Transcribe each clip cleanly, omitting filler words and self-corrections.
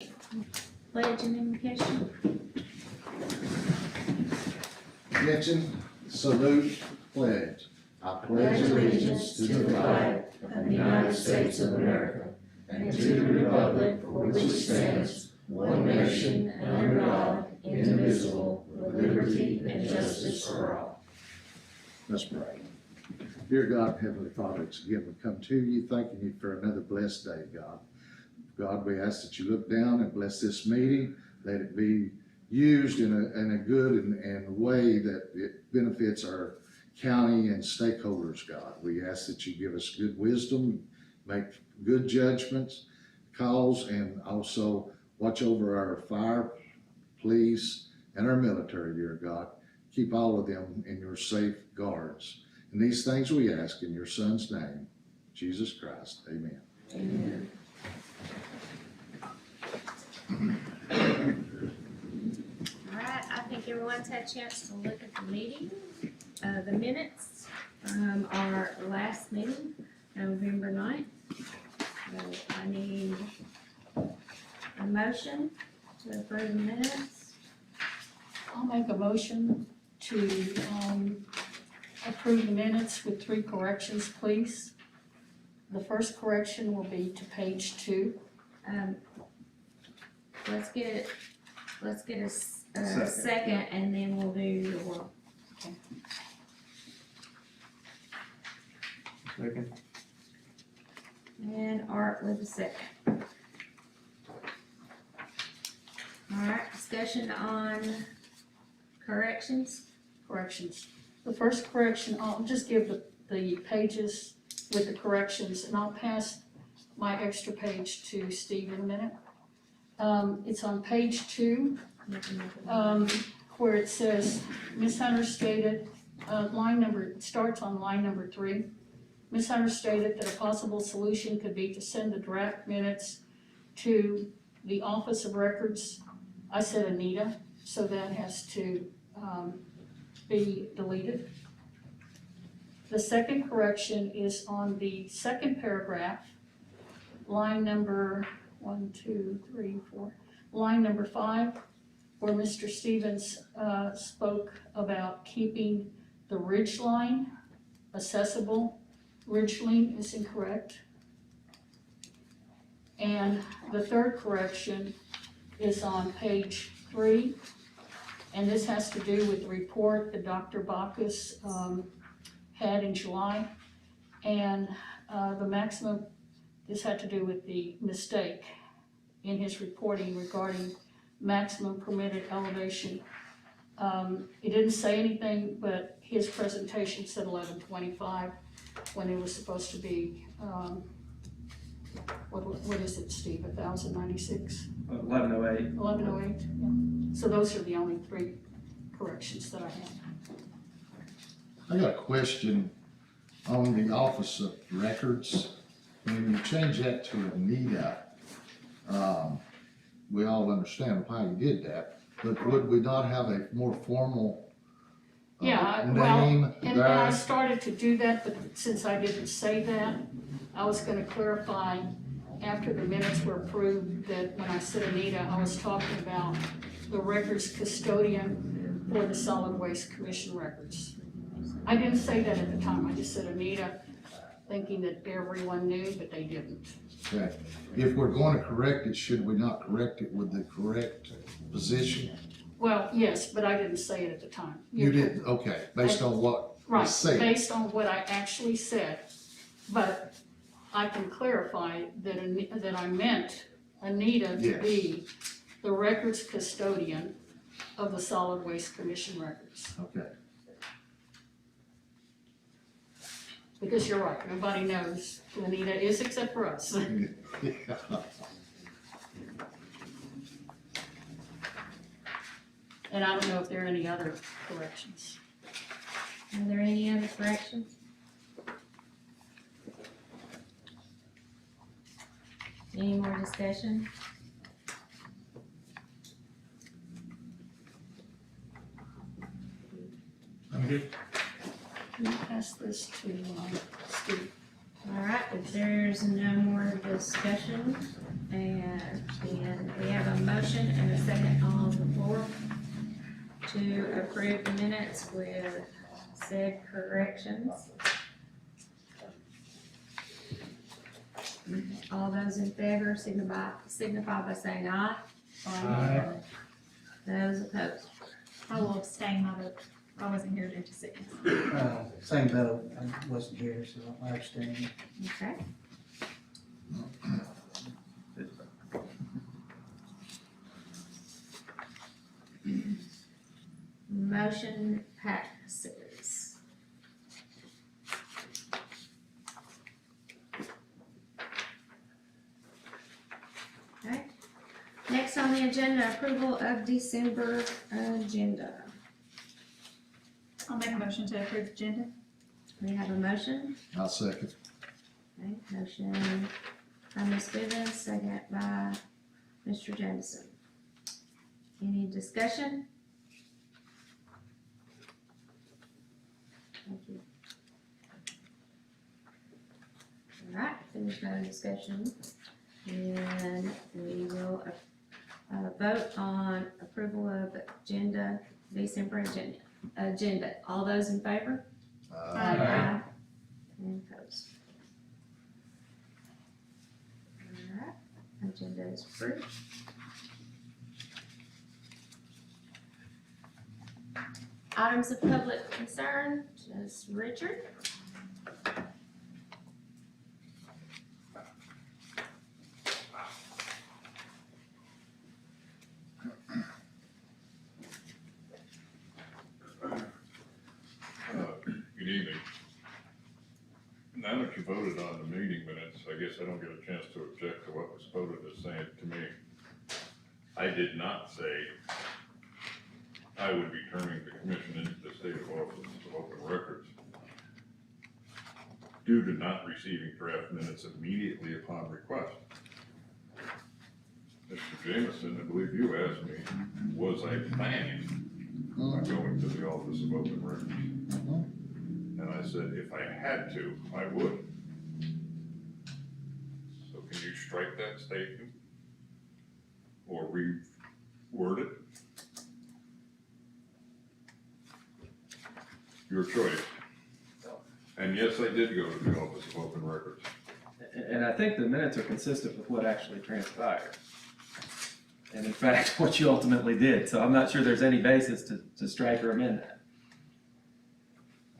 Pledge and invocation. Mention, salute, pledge. I pledge allegiance to the flag of the United States of America and to the republic for which it stands, one nation, under God, indivisible, with liberty and justice for all. Let's pray. Dear God, Heavenly Father, it's again we come to you, thanking you for another blessed day, God. God, we ask that you look down and bless this meeting. Let it be used in a good and way that it benefits our county and stakeholders, God. We ask that you give us good wisdom, make good judgments, calls, and also watch over our fire, police, and our military, dear God. Keep all of them in your safe guards. And these things we ask in your Son's name, Jesus Christ. Amen. Amen. All right, I think everyone's had a chance to look at the meeting, the minutes from our last meeting, November 9th. So I need a motion to approve the minutes. I'll make a motion to approve the minutes with 3 corrections, please. The first correction will be to page 2. Let's get a second, and then we'll do your. Okay. Second. And Art with a second. All right, discussion on corrections. Corrections. The first correction, I'll just give the pages with the corrections, and I'll pass my extra page to Steve in a minute. It's on page 2, where it says, Ms. Hunter stated, it starts on line number 3. Ms. Hunter stated that a possible solution could be to send the draft minutes to the Office of Records. I said Anita, so that has to be deleted. The second correction is on the second paragraph, line number 1, 2, 3, 4, line number 5, where Mr. Stevens spoke about keeping the ridge line accessible. Ridge line is incorrect. And the third correction is on page 3, and this has to do with the report that Dr. Bacchus had in July, and the maximum, this had to do with the mistake in his reporting regarding maximum permitted elevation. It didn't say anything, but his presentation said 1125 when it was supposed to be, what is it, Steve, 1096? 1108. 1108, yeah. So those are the only 3 corrections that I have. I got a question on the Office of Records. When you change that to Anita, we all understand why you did that, but would we not have a more formal name And there? I started to do that, but since I didn't say that, I was gonna clarify after the minutes were approved that when I said Anita, I was talking about the records custodian for the Solid Waste Commission records. I didn't say that at the time, I just said Anita, thinking that everyone knew, but they didn't. Okay. If we're going to correct it, should we not correct it with the correct position? Well, yes, but I didn't say it at the time. You didn't, okay, based on what was Right, said. based on what I actually said, but I can clarify that I meant Anita to Yes. be the records custodian of the Solid Waste Commission records. Okay. Because you're right, nobody knows who Anita is except for us. And I don't know if there are any other corrections. Are there any other corrections? Any more discussion? I'm good. Can you pass this to Steve? All right, if there's no more discussion, And then we have a motion and a second on the floor to approve the minutes with said corrections. All those in favor signify by saying aye. Aye. Those opposed. I will abstain, I wasn't here due to sickness. Same vote, I wasn't here, so I abstained. Okay. Motion passes. Okay. Next on the agenda, approval of December agenda. I'll make a motion to approve the agenda. We have a motion. I'll second. Okay, motion by Ms. Vivens, second by Mr. Jameson. Any discussion? Thank you. All right, finish no discussion. And we will vote on approval of agenda, December agenda. All those in favor? Aye. And opposed. All right, agenda is approved. Items of public concern, just Richard. Good evening. Now that you voted on the meeting minutes, I guess I don't get a chance to object to what was quoted as saying to me. I did not say I would be turning the commission into the state of office of open records due to not receiving draft minutes immediately upon request. Mr. Jameson, I believe you asked me, was I planning on going to the office of open records? And I said, if I had to, I would. So can you strike that statement? Or reword it? Your choice. And yes, I did go to the office of open records. And I think the minutes are consistent with what actually transpired. And in fact, what you ultimately did. So I'm not sure there's any basis to strike or amend that.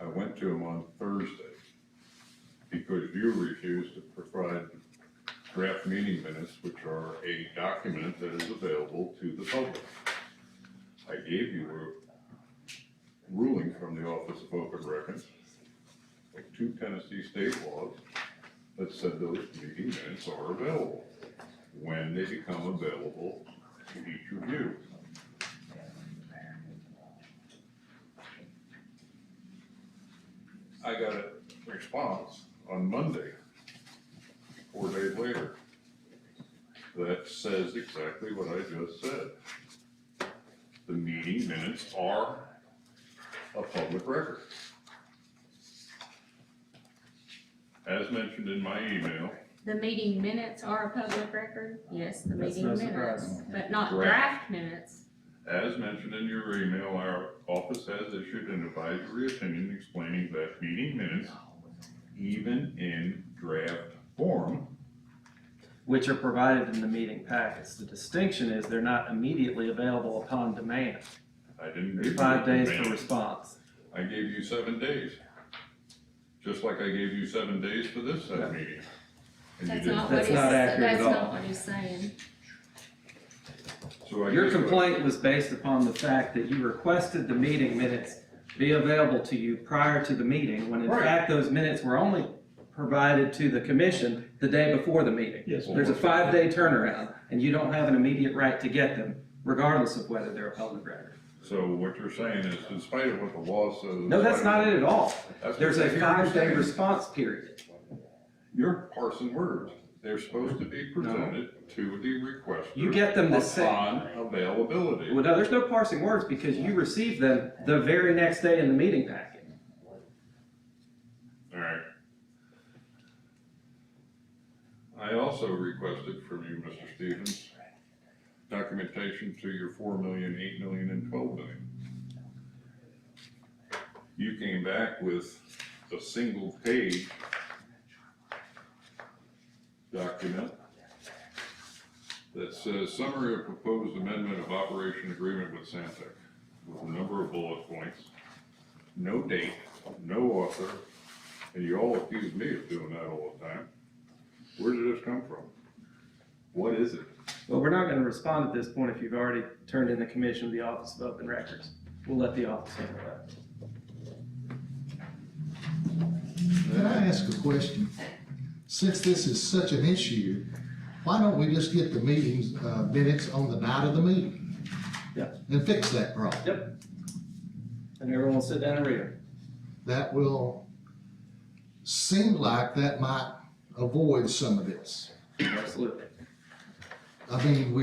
I went to him on Thursday because you refused to provide draft meeting minutes, which are a document that is available to the public. I gave you a ruling from the Office of Open Records of 2 Tennessee state laws that said those meeting minutes are available when they become available to each of you. I got a response on Monday, 4 days later, that says exactly what I just said. The meeting minutes are a public record. As mentioned in my email, The meeting minutes are a public record? Yes, the That's meeting no minutes, surprise. but not Correct. draft minutes. as mentioned in your email, our office has issued an advisory opinion explaining that meeting minutes, even in draft form, Which are provided in the meeting packets. The distinction is they're not immediately available upon demand. I didn't give There's you 5 days demand. for response. I gave you 7 days. Just like I gave you 7 days for this set meeting. And you That's didn't. not what That's he's, not accurate that's at all. not what he's saying. So I Your guess what- complaint was based upon the fact that you requested the meeting minutes be available to you prior to the meeting, when in Right. fact those minutes were only provided to the commission the day before the meeting. Yes. There's a 5-day turnaround, and you don't have an immediate right to get them, regardless of whether they're a public record. So what you're saying is, in spite of what the law says. No, that's not it at all. That's There's a exactly what you're 5-day saying. response period. You're parsing words. They're supposed to be presented to the requester. You get them the same. Upon availability. Well, no, there's no parsing words because you received them the very next day in the meeting packet. Alright. I also requested from you, Mr. Stevens. Documentation to your 4 million, 8 million, and 12 million. You came back with a single page document that says summary of proposed amendment of operation agreement with Santec, with a number of bullet points, no date, no author, and you all accuse me of doing that all the time. Where did this come from? What is it? Well, we're not gonna respond at this point if you've already turned in the commission to the Office of Open Records. We'll let the office handle that. Can I ask a question? Since this is such an issue, why don't we just get the meetings, minutes on the night of the meeting? Yeah. And fix that problem? Yep. And everyone will sit down and read them. That will seem like that might avoid some of this. Absolutely. I mean,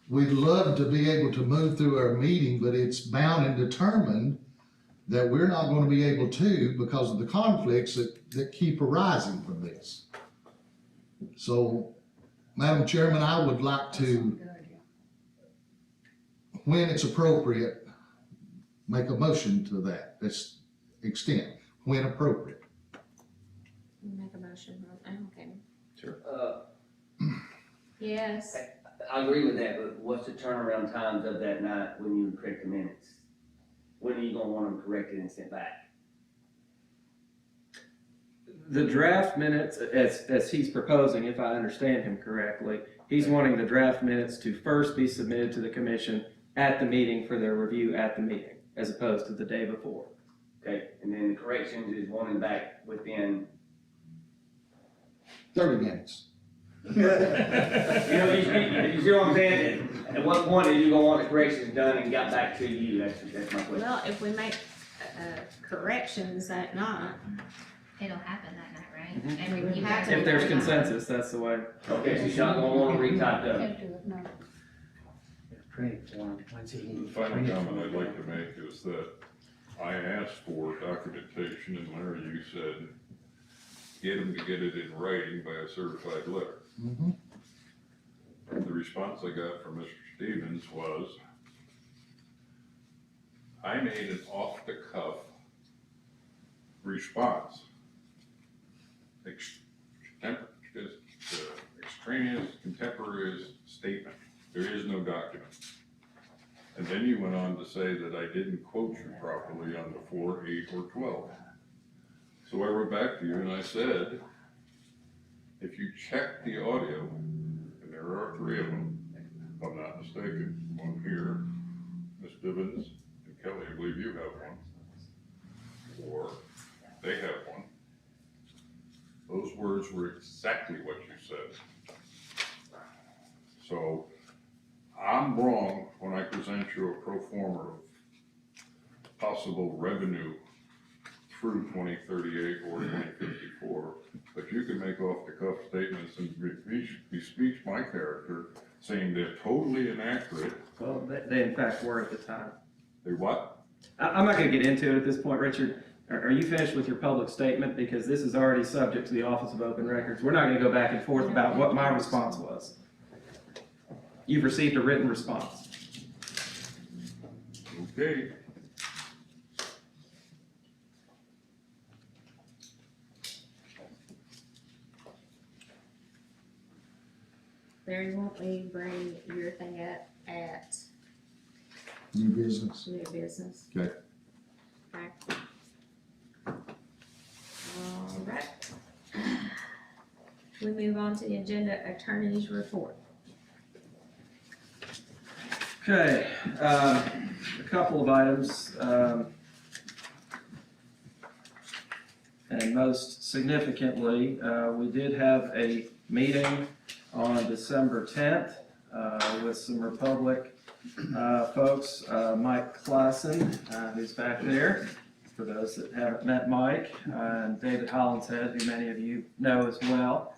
we'd love to be able to move through our meeting, but it's bound and determined that we're not gonna be able to because of the conflicts that keep arising from this. So, Madam Chairman, I would like to, when it's appropriate, make a motion to that extent, when appropriate. Make a motion, okay. Yes, Yes, I agree with that, but what's the turnaround times of that night when you correct the minutes? When are you gonna want them corrected and sent back? The draft minutes, as he's proposing, if I understand him correctly, he's wanting the draft minutes to first be submitted to the commission at the meeting for their review at the meeting, as opposed to the day before. Okay, and then the corrections is wanting back within, 30 minutes. you know, you see what I'm saying? At what point are you gonna want the corrections done and got back to you? That's my question. well, if we make, corrections that night, It'll happen that night, right? Mhm. And we You have have to- If there's consensus, that's the way. Okay, so you're not gonna want them retyped up? Can't do it, no. Printed form, once he. The final comment I'd like to make is that I asked for documentation, and Larry, you said, get them to get it in writing by a certified letter. Mhm. The response I got from Mr. Stevens was, I made an off-the-cuff response. Extraneous, contemporaneous statement. There is no document. And then you went on to say that I didn't quote you properly on the 4, 8, or 12. So I wrote back to you and I said, if you check the audio, and there are 3 of them, if I'm not mistaken, one here, Ms. Bivens and Kelly, I believe you have one, or they have one. Those words were exactly what you said. So I'm wrong when I present you a pro forma of possible revenue through 2038 or 2054, but you can make off the cuff statements and bespeak my character saying they're totally inaccurate. Well, they in fact were at the time. They what? I'm not gonna get into it at this point, Richard. Are you finished with your public statement? Because this is already subject to the Office of Open Records. We're not gonna go back and forth about what my response was. You've received a written response. Okay. Barry, won't we bring your thing up at New business. new business? Okay. Okay. All right. We move on to the agenda, attorney's report. Okay, a couple of items. And most significantly, we did have a meeting on December 10th with some Republic folks. Mike Klassen, who's back there, for those that haven't met Mike, and David Hollinshead, who many of you know as well.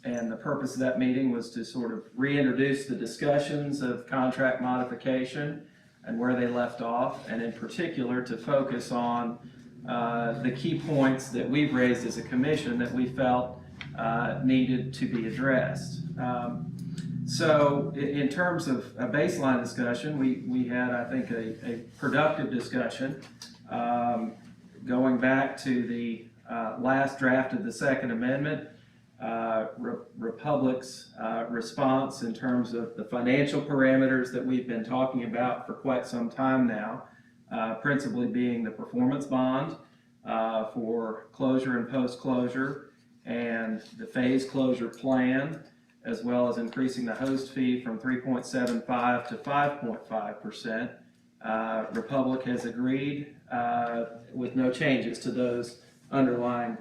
And the purpose of that meeting was to sort of reintroduce the discussions of contract modification and where they left off, and in particular to focus on the key points that we've raised as a commission that we felt needed to be addressed. So in terms of a baseline discussion, we had, I think, a productive discussion. Going back to the last draft of the Second Amendment, Republic's response in terms of the financial parameters that we've been talking about for quite some time now, principally being the performance bond for closure and post-closure, and the phase closure plan, as well as increasing the host fee from 3.75 to 5.5%. Republic has agreed with no changes to those underlying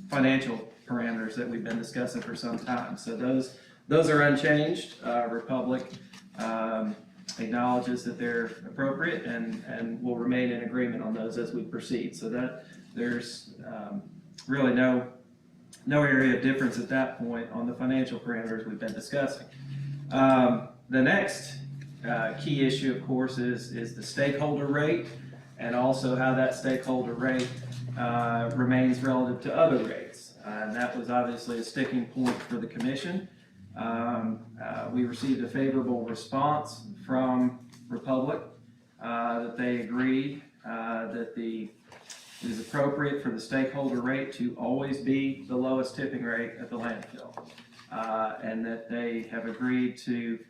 financial parameters that we've been discussing for some time. So those are unchanged. Republic acknowledges that they're appropriate and will remain in agreement on those as we proceed. So that there's really no area of difference at that point on the financial parameters we've been discussing. The next key issue, of course, is the stakeholder rate, and also how that stakeholder rate remains relative to other rates. And that was obviously a sticking point for the commission. We received a favorable response from Republic that they agreed that it is appropriate for the stakeholder rate to always be the lowest tipping rate at the landfill, and that they have agreed to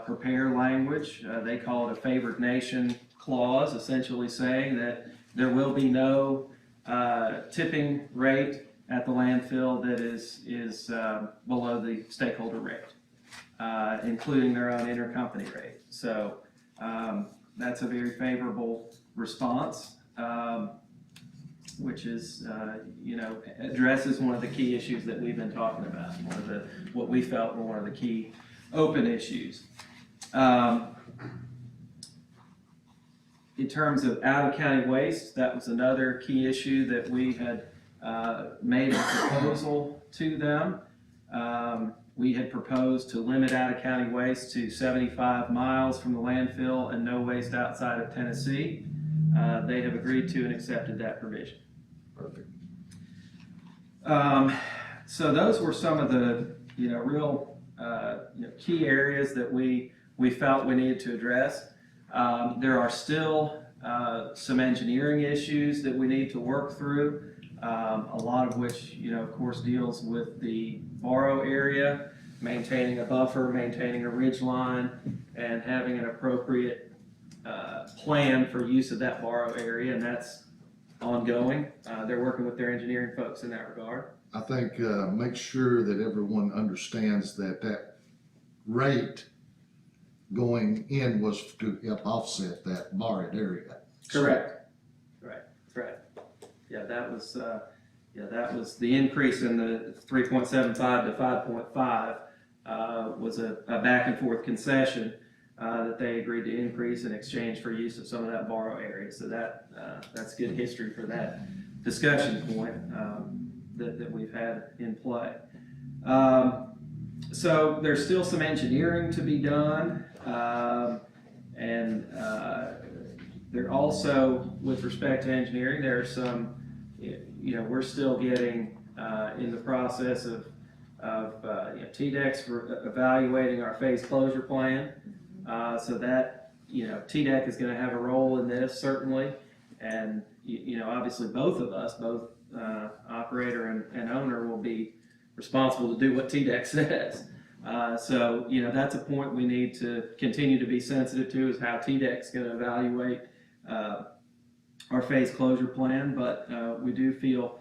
prepare language. They call it a favored nation clause, essentially saying that there will be no tipping rate at the landfill that is below the stakeholder rate, including their own intercompany rate. So that's a very favorable response, which is, addresses one of the key issues that we've been talking about, what we felt were one of the key open issues. In terms of out-of-county waste, that was another key issue that we had made a proposal to them. We had proposed to limit out-of-county waste to 75 miles from the landfill and no waste outside of Tennessee. They have agreed to and accepted that provision. Perfect. So those were some of the real key areas that we felt we needed to address. There are still some engineering issues that we need to work through, a lot of which, of course, deals with the borrow area, maintaining a buffer, maintaining a ridge line, and having an appropriate plan for use of that borrow area, and that's ongoing. They're working with their engineering folks in that regard. I think make sure that everyone understands that rate going in was to help offset that borrowed area. Correct. Right. Yeah, that was the increase in the 3.75 to 5.5 was a back and forth concession that they agreed to increase in exchange for use of some of that borrow area. So that's good history for that discussion point that we've had in play. So there's still some engineering to be done, and there also, with respect to engineering, there's some, we're still getting in the process of TDEC's for evaluating our phase closure plan. So that, TDEC is going to have a role in this, certainly. And, obviously both of us, both operator and owner, will be responsible to do what TDEC says. So, that's a point we need to continue to be sensitive to, is how TDEC's going to evaluate our phase closure plan. But we do feel,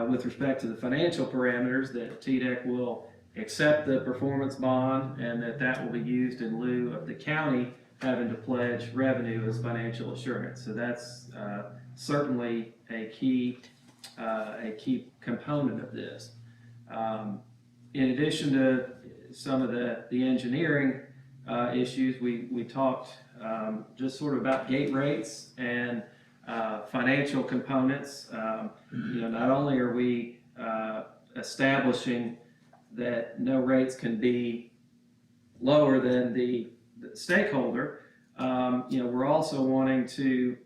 with respect to the financial parameters, that TDEC will accept the performance bond, and that will be used in lieu of the county having to pledge revenue as financial assurance. So that's certainly a key component of this. In addition to some of the engineering issues, we talked just sort of about gate rates and financial components. Not only are we establishing that no rates can be lower than the stakeholder, we're also wanting to,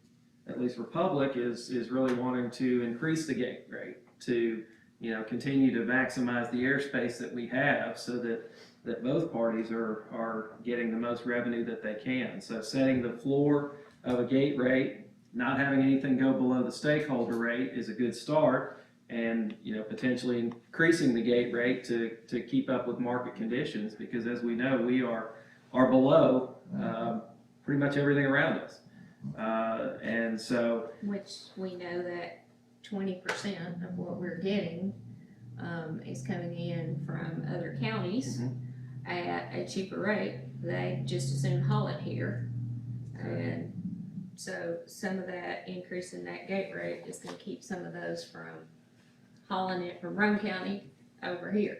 at least Republic is really wanting to increase the gate rate to continue to maximize the airspace that we have so that both parties are getting the most revenue that they can. So setting the floor of a gate rate, not having anything go below the stakeholder rate is a good start, and potentially increasing the gate rate to keep up with market conditions, because as we know, we are below pretty much everything around us. And so, which we know that 20% of what we're getting is coming in from other counties at a cheaper rate. They just as soon haul it here. And so some of that increase in that gate rate is gonna keep some of those from hauling it from Rome County over here.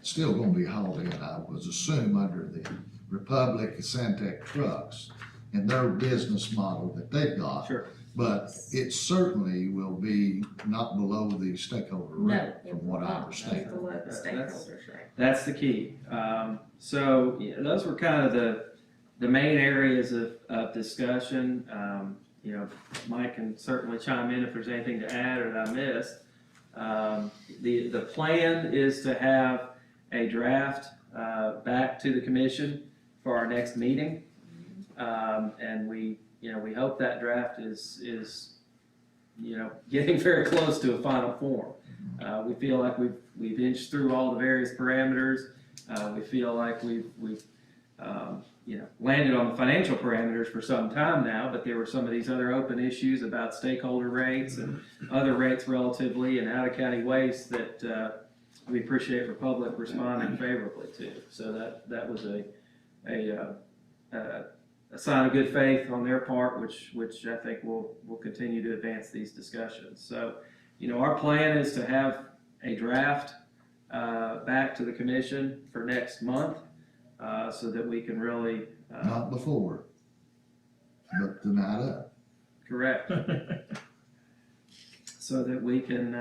Still gonna be hauled in, I was assumed, under the Republic and Santec trucks and their business model that they've got. sure. But it certainly will be not below the stakeholder No, rate, it from will what I not be understand. below the That's- stakeholders rate. That's the key. So those were kind of the main areas of discussion. Mike can certainly chime in if there's anything to add or that I missed. The plan is to have a draft back to the commission for our next meeting. And we hope that draft is getting very close to a final form. We feel like we've inched through all the various parameters. We feel like we've landed on the financial parameters for some time now, but there were some of these other open issues about stakeholder rates and other rates relatively and out-of-county waste that we appreciate Republic responding favorably to. So that was a sign of good faith on their part, which I think will continue to advance these discussions. So, our plan is to have a draft back to the commission for next month, so that we can really Not before, but the night of. correct, so that we can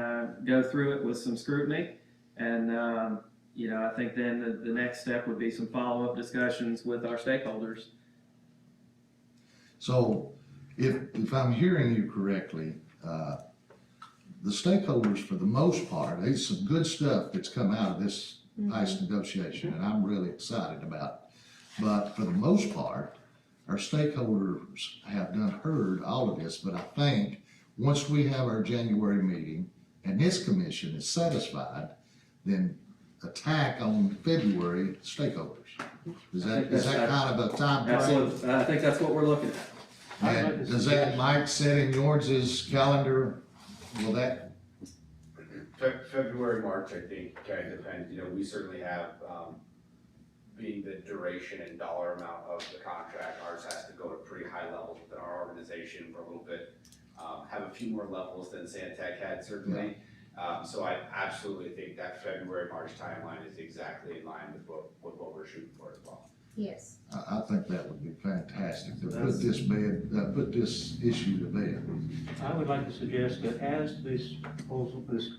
go through it with some scrutiny. And I think then the next step would be some follow-up discussions with our stakeholders. So if I'm hearing you correctly, the stakeholders, for the most part, there's some good stuff that's come out of this past negotiation, and I'm really excited about it. But for the most part, our stakeholders have heard all of this, but I think once we have our January meeting and this commission is satisfied, then attack on February stakeholders. Is that kind of a time frame? Absolutely, I think that's what we're looking at. And does that, Mike, set in yours' calendar, will that, February, March, I think, kind of depends, we certainly have, being the duration and dollar amount of the contract, ours has to go to pretty high levels within our organization for a little bit, have a few more levels than Santec had certainly. So I absolutely think that February, March timeline is exactly in line with what we're shooting for as well. Yes. I think that would be fantastic to put this issue to bed. I would like to suggest that as this proposal, this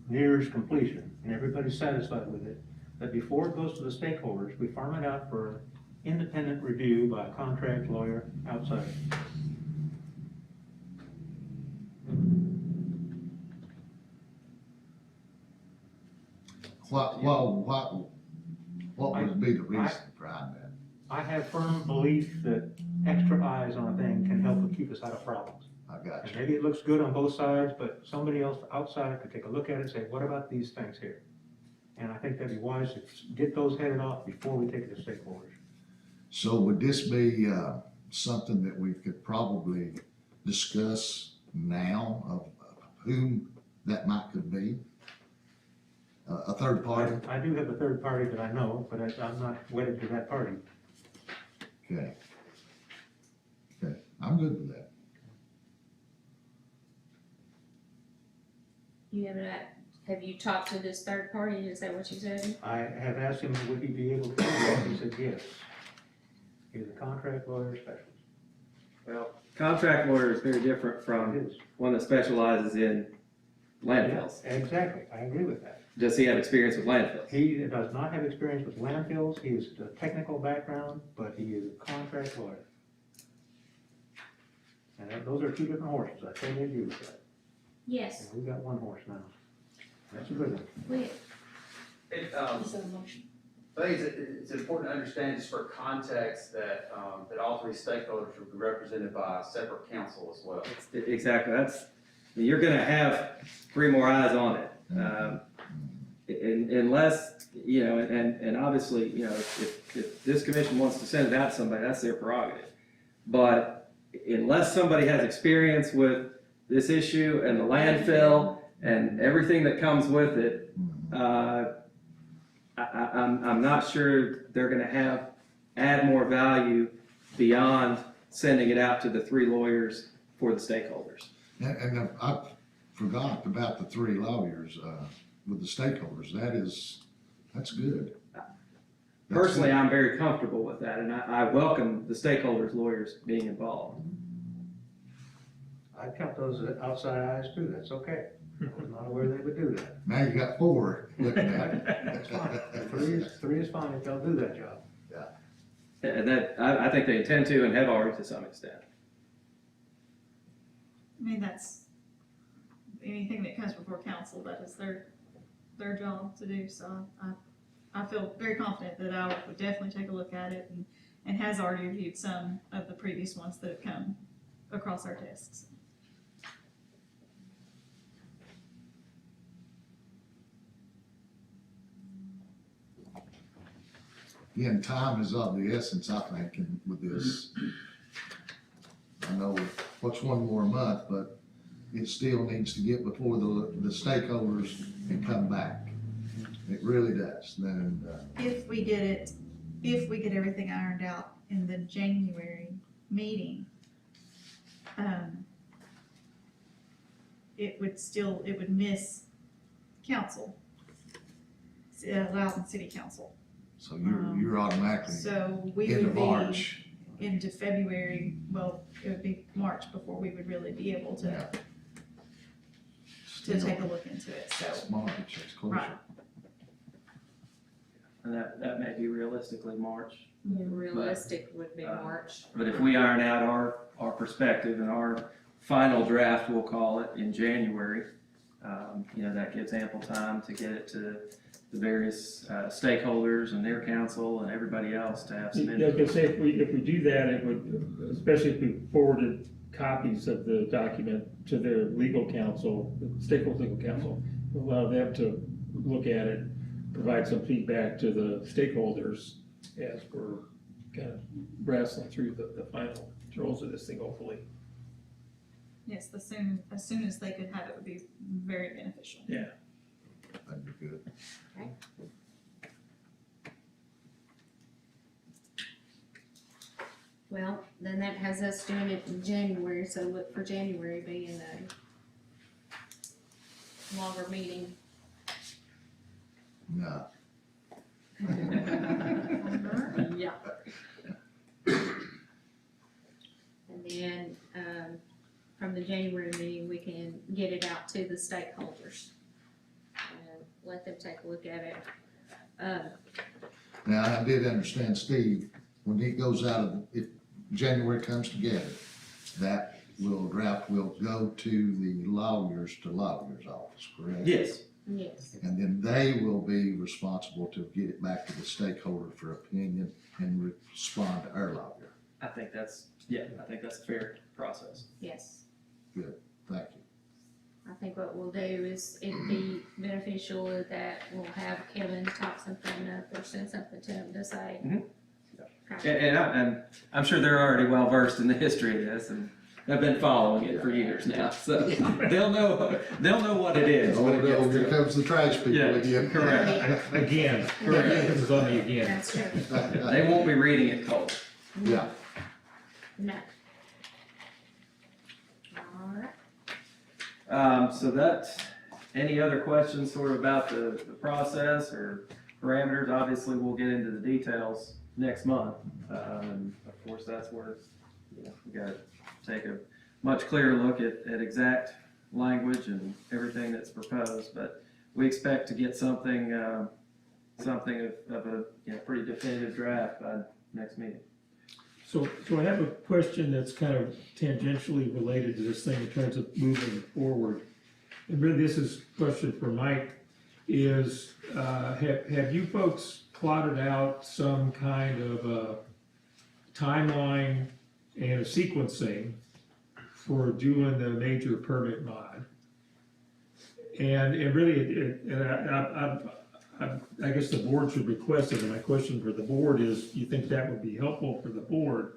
nears completion, and everybody's satisfied with it, that before it goes to the stakeholders, we farm it out for independent review by a contract lawyer outside. What would be the reason behind that? I have firm belief that extra eyes on a thing can help keep us out of problems. I got And you. maybe it looks good on both sides, but somebody else outside could take a look at it and say, what about these things here? And I think that'd be wise to get those headed off before we take it to stakeholders. So would this be, something that we could probably discuss now of whom that might could be? A third party? I do have a third party that I know, but I'm not wedded to that party. Okay. Okay, I'm good with that. Have you talked to this third party? Is that what you said? I have asked him, would he be able to do that? He said yes. He's a contract lawyer specialist. Well, contract lawyer is very different It from is. one that specializes in landfills. Yeah, exactly, I agree with that. Does he have experience with landfills? He does not have experience with landfills, he has a technical background, but he is a contract lawyer. And those are two different horses, I totally agree with that. Yes. And we've got one horse now. That's a good one. Whit, It, Is that a motion? I think it's important to understand, just for context, that, that all three stakeholders will be represented by a separate council as well. Exactly, you're gonna have 3 more eyes on it. Unless, and obviously, if this commission wants to send it out to somebody, that's their prerogative. But unless somebody has experience with this issue and the landfill and everything that comes with it, I'm not sure they're gonna add more value beyond sending it out to the 3 lawyers for the stakeholders. And I forgot about the 3 lawyers, with the stakeholders. That's good. Personally, I'm very comfortable with that, and I welcome the stakeholders' lawyers being involved. I'd count those as outside eyes too, that's okay. I was not aware they would do that. Now you got 4 looking at it. That's fine. Three is fine if they'll do that job. And I think they intend to and have already to some extent. I mean, that's, anything that comes before council, that is their job to do, so I feel very confident that Alex would definitely take a look at it and has already reviewed some of the previous ones that have come across our desks. Again, time is of the essence, I think, with this. I know what's 1 more month, but it still needs to get before the stakeholders and come back. It really does. Then, If we get everything ironed out in the January meeting, it would miss council, Loudon City Council. so you're automatically So we into would be March. into February, well, it would be March before we would really be able to Yeah. take a look into it, so. It's March, it's closer. Right. And that may be realistically March. realistic would be March. But if we iron out our perspective and our final draft, we'll call it, in January, that gives ample time to get it to the various stakeholders and their council and everybody else to have some Yeah, I was input. gonna say, if we do that, it would, especially if we forwarded copies of the document to their legal counsel, stakeholder legal counsel, allow them to look at it, provide some feedback to the stakeholders as we're kind of wrestling through the final controls of this thing, hopefully. Yes, as soon as they could have it would be very beneficial. Yeah. That'd be good. Well, then that has us doing it in January, so look for January being a longer meeting. No. Yeah. And then, from the January meeting, we can get it out to the stakeholders. And let them take a look at it. Now, I did understand, Steve, when it goes out, if January comes together, that draft will go to the lawyer's office, correct? Yes. Yes. And then they will be responsible to get it back to the stakeholder for opinion and respond to our lawyer. I think that's a fair process. Yes. Thank you. I think what we'll do is it'd be beneficial that we'll have Kevin talk something up or send something to him to say. Mhm. Okay. And I'm sure they're already well versed in the history of this and have been following it for years now, so they'll know what it is. Oh, when it gets no, here to it. comes the trash people Yeah, again. correct. Again, this is on me again. That's true. They won't be reading it cold. Yeah. No. Alright. So any other questions sort of about the process or parameters? Obviously, we'll get into the details next month. And of course, that's where, we gotta take a much clearer look at exact language and everything that's proposed. But we expect to get something of a pretty definitive draft by next meeting. So I have a question that's kind of tangentially related to this thing in terms of moving forward. And really, this is a question for Mike. is, have you folks plotted out some kind of a timeline and a sequencing for doing the major permit mod? And really, I guess the board should request it, and my question for the board is, do you think that would be helpful for the board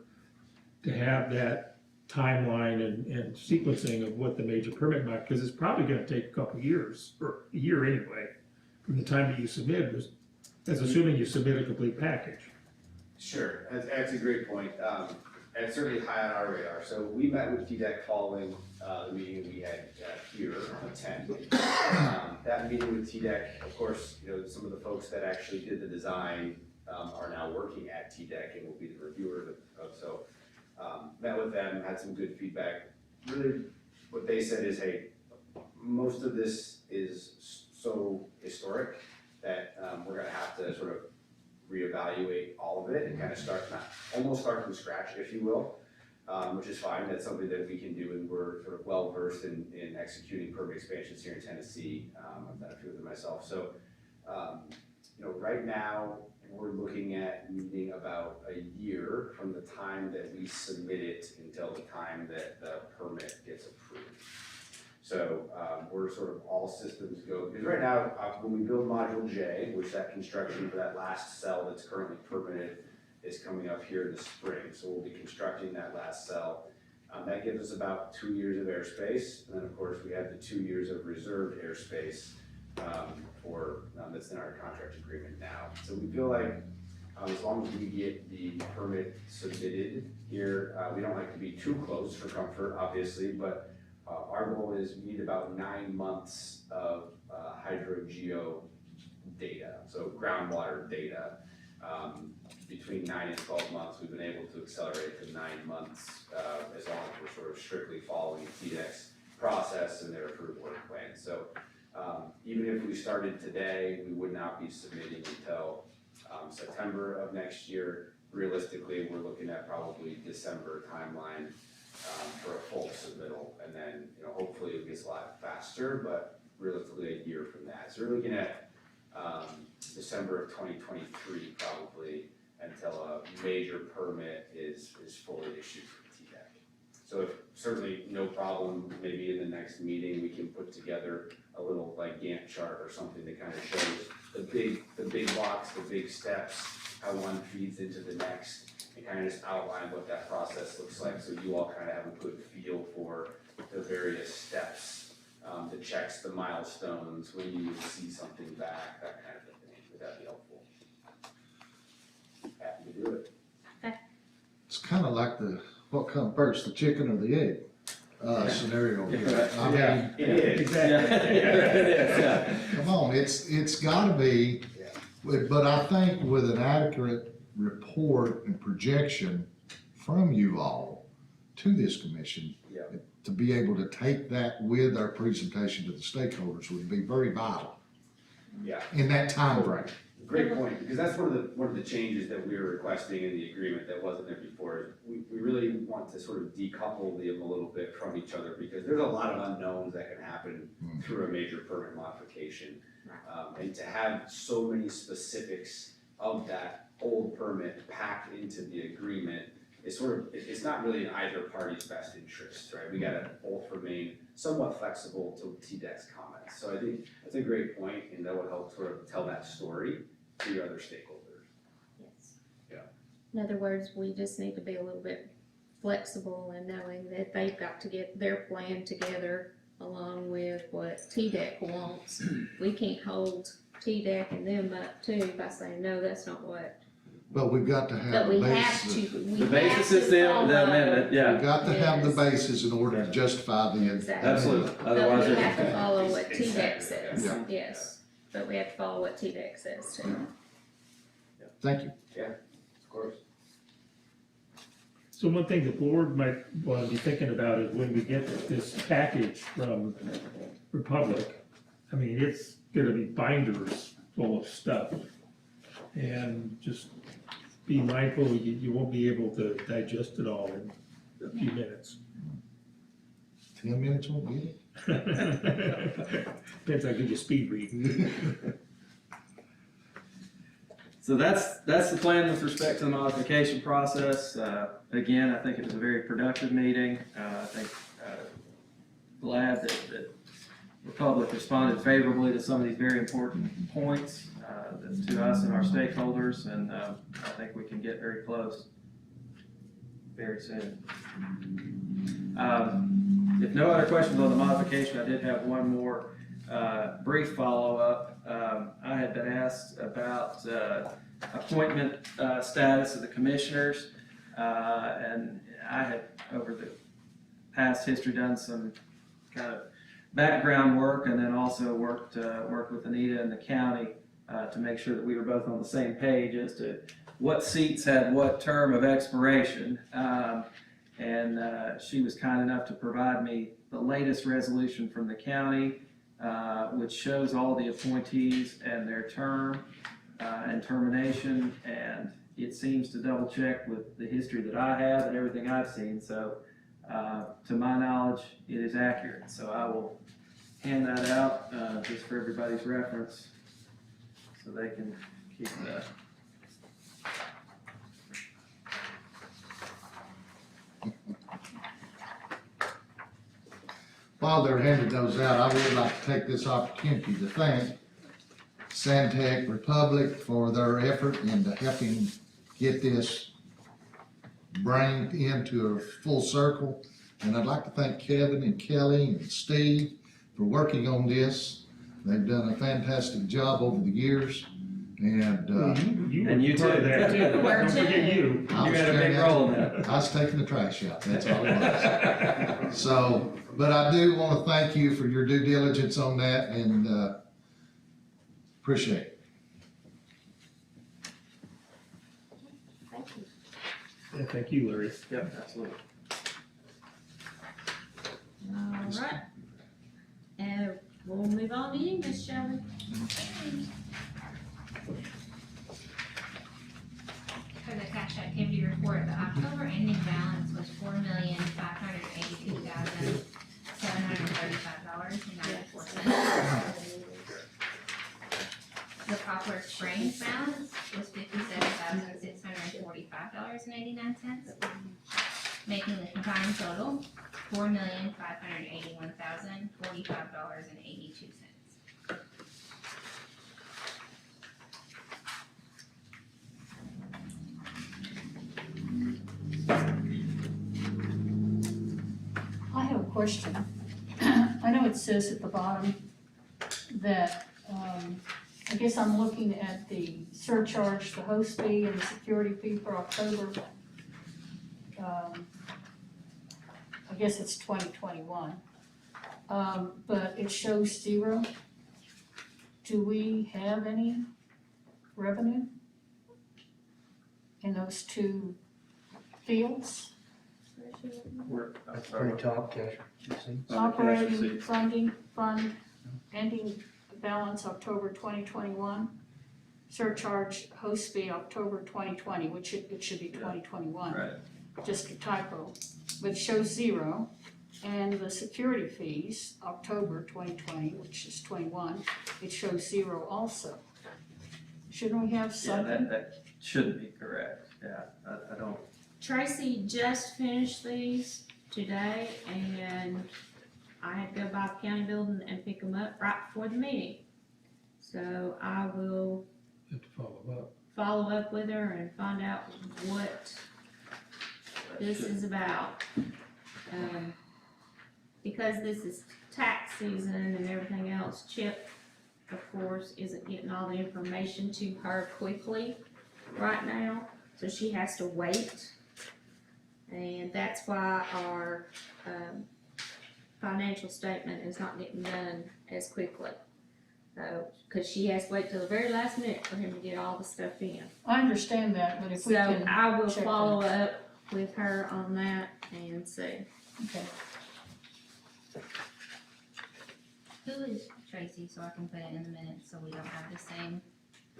to have that timeline and sequencing of what the major permit mod, because it's probably gonna take a couple years, or a year anyway, from the time that you submit, that's assuming you submit a complete package. Sure, that's a great point. And it's certainly high on our radar. So we met with TDEC following the meeting we had here on 10. That meeting with TDEC, of course, you know, some of the folks that actually did the design are now working at TDEC and will be the reviewers of, so met with them, had some good feedback. Really, what they said is, hey, most of this is so historic that we're gonna have to sort of reevaluate all of it and kind of almost start from scratch, if you will, which is fine. That's something that we can do, and we're sort of well versed in executing permit expansions here in Tennessee. I've done a few of them myself. So, you know, right now we're looking at needing about a year from the time that we submit it until the time that the permit gets approved. So we're sort of all systems go, because right now, when we build module J, which that construction for that last cell that's currently permitted is coming up here in the spring. So we'll be constructing that last cell. That gives us about 2 years of airspace. And then of course we have the 2 years of reserved airspace that's in our contract agreement now. So we feel like as long as we get the permit submitted here, we don't like to be too close for comfort, obviously, but our goal is we need about 9 months of hydrogeo data, so groundwater data. Between 9 and 12 months, we've been able to accelerate to 9 months as long as we're sort of strictly following TDEC's process and their approved work plan. So even if we started today, we would not be submitting until September of next year. Realistically, we're looking at probably December timeline for a full submittal, and then, you know, hopefully it gets a lot faster, but realistically a year from that. So we're looking at December of 2023 probably until a major permit is fully issued from TDEC. So if certainly no problem, maybe in the next meeting we can put together a little like Gantt chart or something that kind of shows the big blocks, the big steps, how one feeds into the next, and kind of just outline what that process looks like, so you all kind of have a good feel for the various steps, the checks, the milestones, when you would see something back, that kind of thing. Would that be helpful? Happy to do it. It's kind of like what comes first, the chicken or the egg scenario here. I mean, It is. Exactly. come on, it's gotta be, but I think with an accurate report and projection from you all to this commission, Yeah. to be able to take that with our presentation to the stakeholders would be very vital. Yeah. In that time frame. Great point, because that's one of the changes that we were requesting in the agreement that wasn't there before. We really want to sort of decouple them a little bit from each other, because there's a lot of unknowns that can happen through a major permit modification. And to have so many specifics of that old permit packed into the agreement is sort of, it's not really in either party's best interest, right? We gotta both remain somewhat flexible to TDEC's comments. So I think that's a great point, and that will help sort of tell that story to your other stakeholders. Yes. Yeah. In other words, we just need to be a little bit flexible in knowing that they've got to get their plan together along with what TDEC wants. We can't hold TDEC and them up too by saying, no, that's not what. But we've got to have But the we have basis. to, The basis is the amendment, We've yeah, got to have the Yes. basis in order to justify the. Exactly. absolutely, But otherwise we it's. have to follow what TDEC Exactly. says, Yeah. yes. But we have to follow what TDEC says too. Thank you. Of course. So one thing the board might want to be thinking about is when we get this package from Republic, I mean, it's gonna be binders full of stuff. And just be mindful, you won't be able to digest it all in a few minutes. 10 minutes won't get it. Depends how good your speed read. So that's the plan with respect to the modification process. Again, I think it was a very productive meeting. I think, glad that the public responded favorably to some of these very important points to us and our stakeholders, and I think we can get very close very soon. If no other questions on the modification, I did have one more brief follow-up. I had been asked about appointment status of the commissioners, and I had, over the past history, done some kind of background work, and then also worked with Anita and the county to make sure that we were both on the same page as to what seats had what term of expiration. And she was kind enough to provide me the latest resolution from the county, which shows all the appointees and their term and termination, and it seems to double check with the history that I have and everything I've seen. So to my knowledge, it is accurate. So I will hand that out just for everybody's reference so they can keep that. While they're handing those out, I would like to take this opportunity to thank Santec Republic for their effort into helping get this bring into a full circle. And I'd like to thank Kevin and Kelly and Steve for working on this. They've done a fantastic job over the years. And You too. That too. Don't forget you. I You was had a big carrying role in out- that. I was taking the trash out, that's all it was. So, but I do want to thank you for your due diligence on that, and appreciate it. Thank you. Yeah, thank you, Larry. Yep, absolutely. All right. And we'll move on to you, Ms. Shelley. For the cash activity report, the October ending balance was $4,582,735.94. The Poplar Springs balance was $57,645.89, making the combined total $4,581,045.82. I have a question. I know it says at the bottom that, I guess I'm looking at the surcharge, the host fee and the security fee for October. I guess it's 2021. But it shows 0. Do we have any revenue in those two fields? I'm sorry. Very top cash, you see? Operating funding fund ending balance October 2021, surcharge host fee October 2020, which it should be 2021. Right. Just a typo, but it shows 0. And the security fees, October 2020, which is 21, it shows 0 also. Shouldn't we have Yeah, something? that shouldn't be correct. Yeah, I don't. Tracy just finished these today, and I had to go by the county building and pick them up right before the meeting. So I will Have to follow follow up with her and find out what this is about. Because this is tax season and everything else, Chip, of course, isn't getting all the information to her quickly right now, so she has to wait. And that's why our financial statement is not getting done as quickly. Cause she has to wait till the very last minute for him to get all the stuff in. I understand that, but if we So can, I will check follow up with her on that and see. okay. Who is Tracy, so I can put it in the minutes, so we don't have the same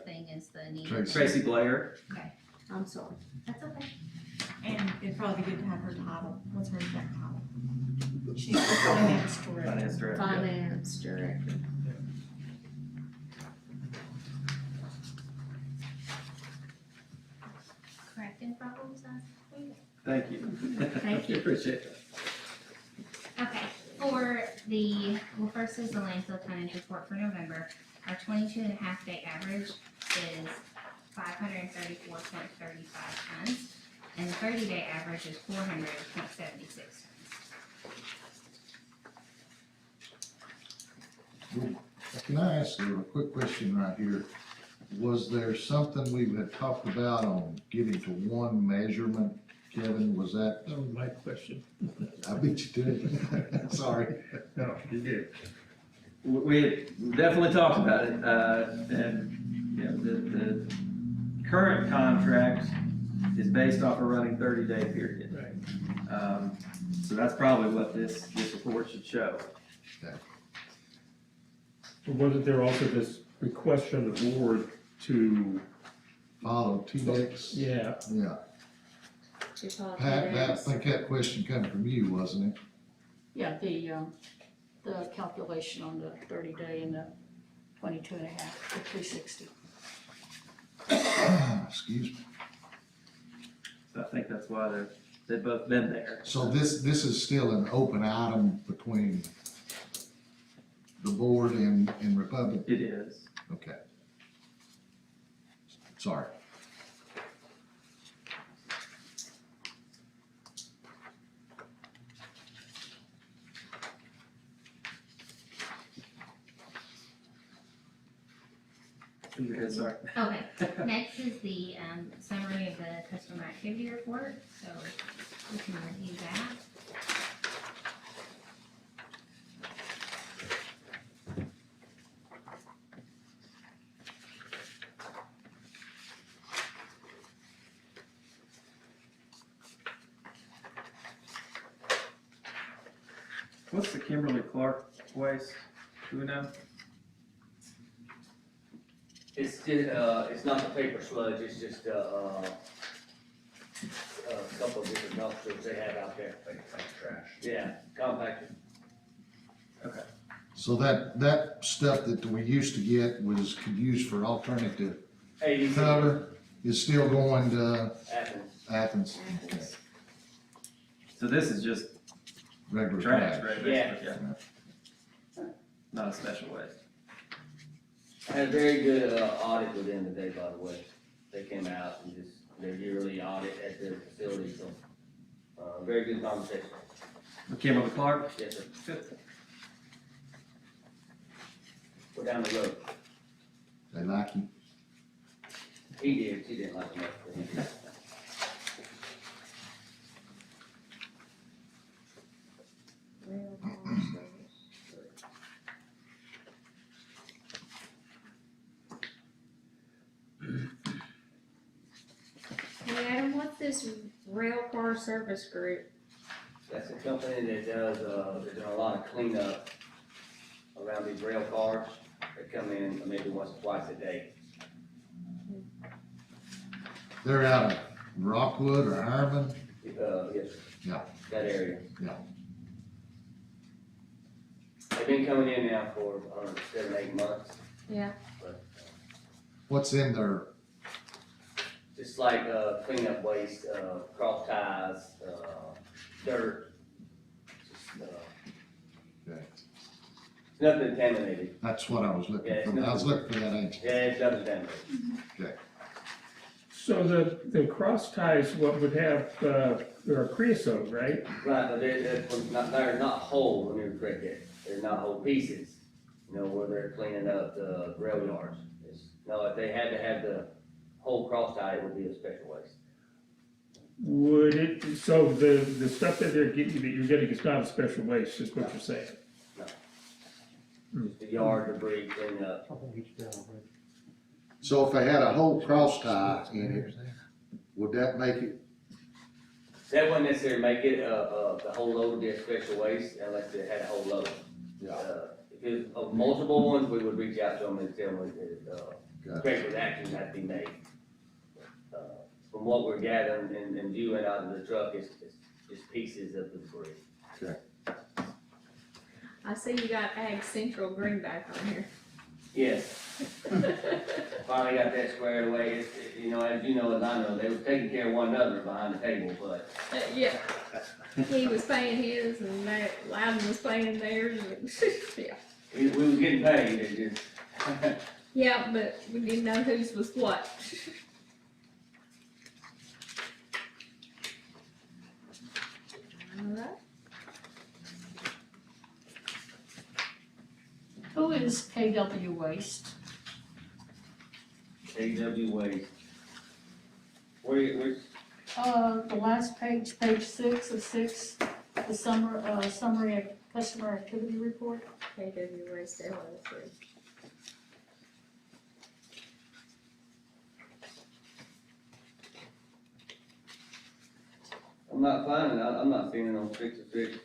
thing as the Anita? Tracy. Tracy Blair. I'm sorry. That's okay. And it'd probably be good to have her title. What's her exact title? She's the finance director. Finance director. Finance director. Correcting problems, I think. Thank you. Thank you. Appreciate it. Okay, for the, well, first is the landfill tonnage report for November. Our 22.5 day average is 534.35 tons, and the 30-day average is 400.76 tons. Can I ask you a quick question right here? Was there something we had talked about on getting to one measurement? Kevin, was that, That was my question. I beat you to it. Sorry. No, you did. We had definitely talked about it, and, you know, the current contract is based off a running 30-day period. Right. So that's probably what this report should show. But wasn't there also this request from the board to, Follow TX? yeah, Yeah. To follow Pat, I TX. think that question came from you, wasn't it? Yeah, the calculation on the 30-day and the 22.5, the 360. Excuse me. So I think that's why they've both been there. So this is still an open item between the board and Republic? It is. Okay. Sorry. You're good, sorry. Okay, next is the, summary of the customer activity report, so we can review that. What's the Kimberly-Clark waste? Do we know? It's just, it's not the paper sludge, it's just, a couple of different dumpsters they have out there. Like trash. Yeah, compacted. So that stuff that we used to get could use for alternative ADC, cover is still going to Athens. Athens. Okay. So this is just Regular trash, trash. right? Yeah. Basically, yeah. Not a special waste. I had a very good, audit with them today, by the way. They came out and just, their yearly audit at their facility, so, very good conversation. Kimberly-Clark? Yes, sir. Good. We're down the road. They like you. He did, she didn't like much, but he did. Railcar service. Hey Adam, what's this Railcar Service Group? That's a company that does, they're doing a lot of cleanup around these rail cars. They come in maybe once or twice a day. They're out of Rockwood or Harmon. Yes, sir. Yeah. That area. Yeah. They've been coming in now for, 7, 8 months, Yeah. but, What's in there? just like, cleanup waste, cross ties, dirt. Just, Okay. it's nothing contaminated. That's what I was looking Yeah, for. I was looking for that answer. Yeah, it's nothing contaminated. Okay. so the cross ties, what would have, they're creosote, right? Right, but they're not whole, let me correct that. They're not whole pieces, you know, where they're cleaning up the rail yards. No, if they had to have the whole cross tie, it would be a special waste. Would it, so the stuff that you're getting is not a special waste, is what you're saying? The yard debris cleaning up. So if they had a whole cross tie in it, would that make it? That wouldn't necessarily make it, the whole load would be a special waste unless it had a whole load. Yeah. If it's of multiple ones, we would reach out to them and tell them that, Gotcha. corrective actions have to be made. from what we're gathering and viewing out of the truck, it's just pieces of the debris. I see you got Ag Central Greenback on here. Yes, finally got that squared away. You know, as you know, as I know, they were taking care of one another behind the table, but Yeah. He was paying his and that Loudon was paying theirs and, yeah. we was getting paid, it just. Yeah, but we didn't know whose was what. Alright. Who is KW Waste? AW Waste. Where's, The last page, page 6 of 6, the summary of customer activity report. KW Waste LLC. I'm not finding it, I'm not seeing it on 6 of 6.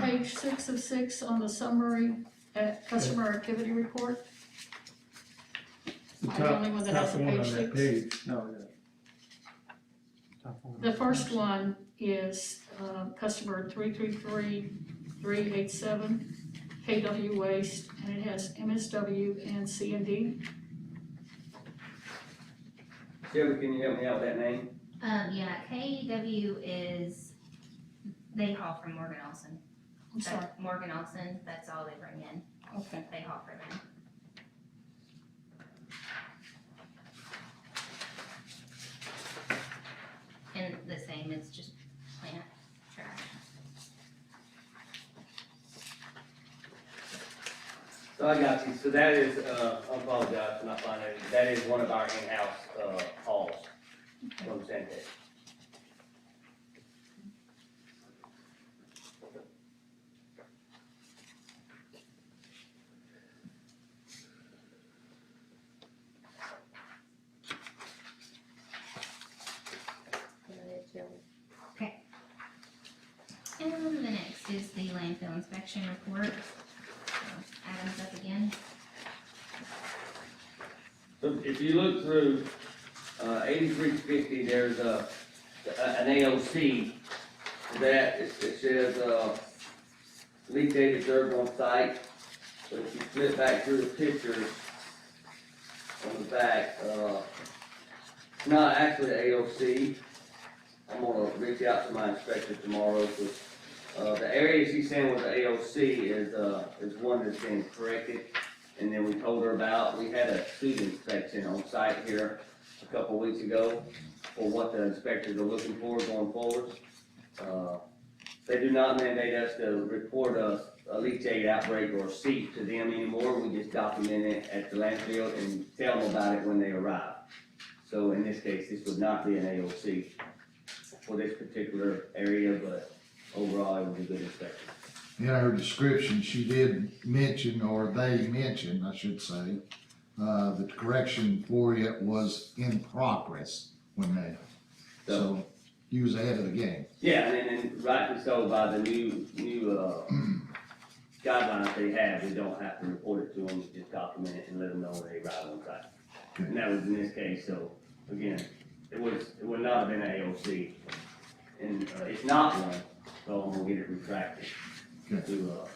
Page 6 of 6 on the summary, customer activity report. The I'm the only one that has top a one page on that 6. page. No, Top one. The first one is, customer 333387, KW Waste, and it has MSW and C&D. Shelby, can you help me out with that name? Yeah, KW is, they haul from Morgan Olson. I'm sorry, Morgan Olson, that's all they bring in, okay. they haul for them. And the same, it's just plant trash. So I got you, so that is, I apologize for not finding it, that is one of our in-house, hauls from Centec. And the next is the landfill inspection report. So Adam's up again. So if you look through, 8350, there's an AOC that it says, leak date observed on site. But if you flip back through the pictures on the back, it's not actually AOC. I'm gonna reach out to my inspector tomorrow, because, the area she's saying with the AOC is one that's been corrected. And then we told her about, we had a student inspection on site here a couple of weeks ago for what the inspectors are looking for going forward. They do not mandate us to report a leachate outbreak or seep to them anymore. We just document it at the landfill and tell them about it when they arrive. So in this case, this would not be an AOC for this particular area, but overall, it was a good inspection. In her description, she did mention, or they mentioned, I should say, that the correction for it was in progress when they, so he was ahead of the game. Yeah, and rightly so by the new guidelines they have, we don't have to report it to them, we just document it and let them know when they arrive on site. Okay. And that was in this case, so, again, it would not have been an AOC. And, it's not one, so I'm gonna get it retracted. Okay. To,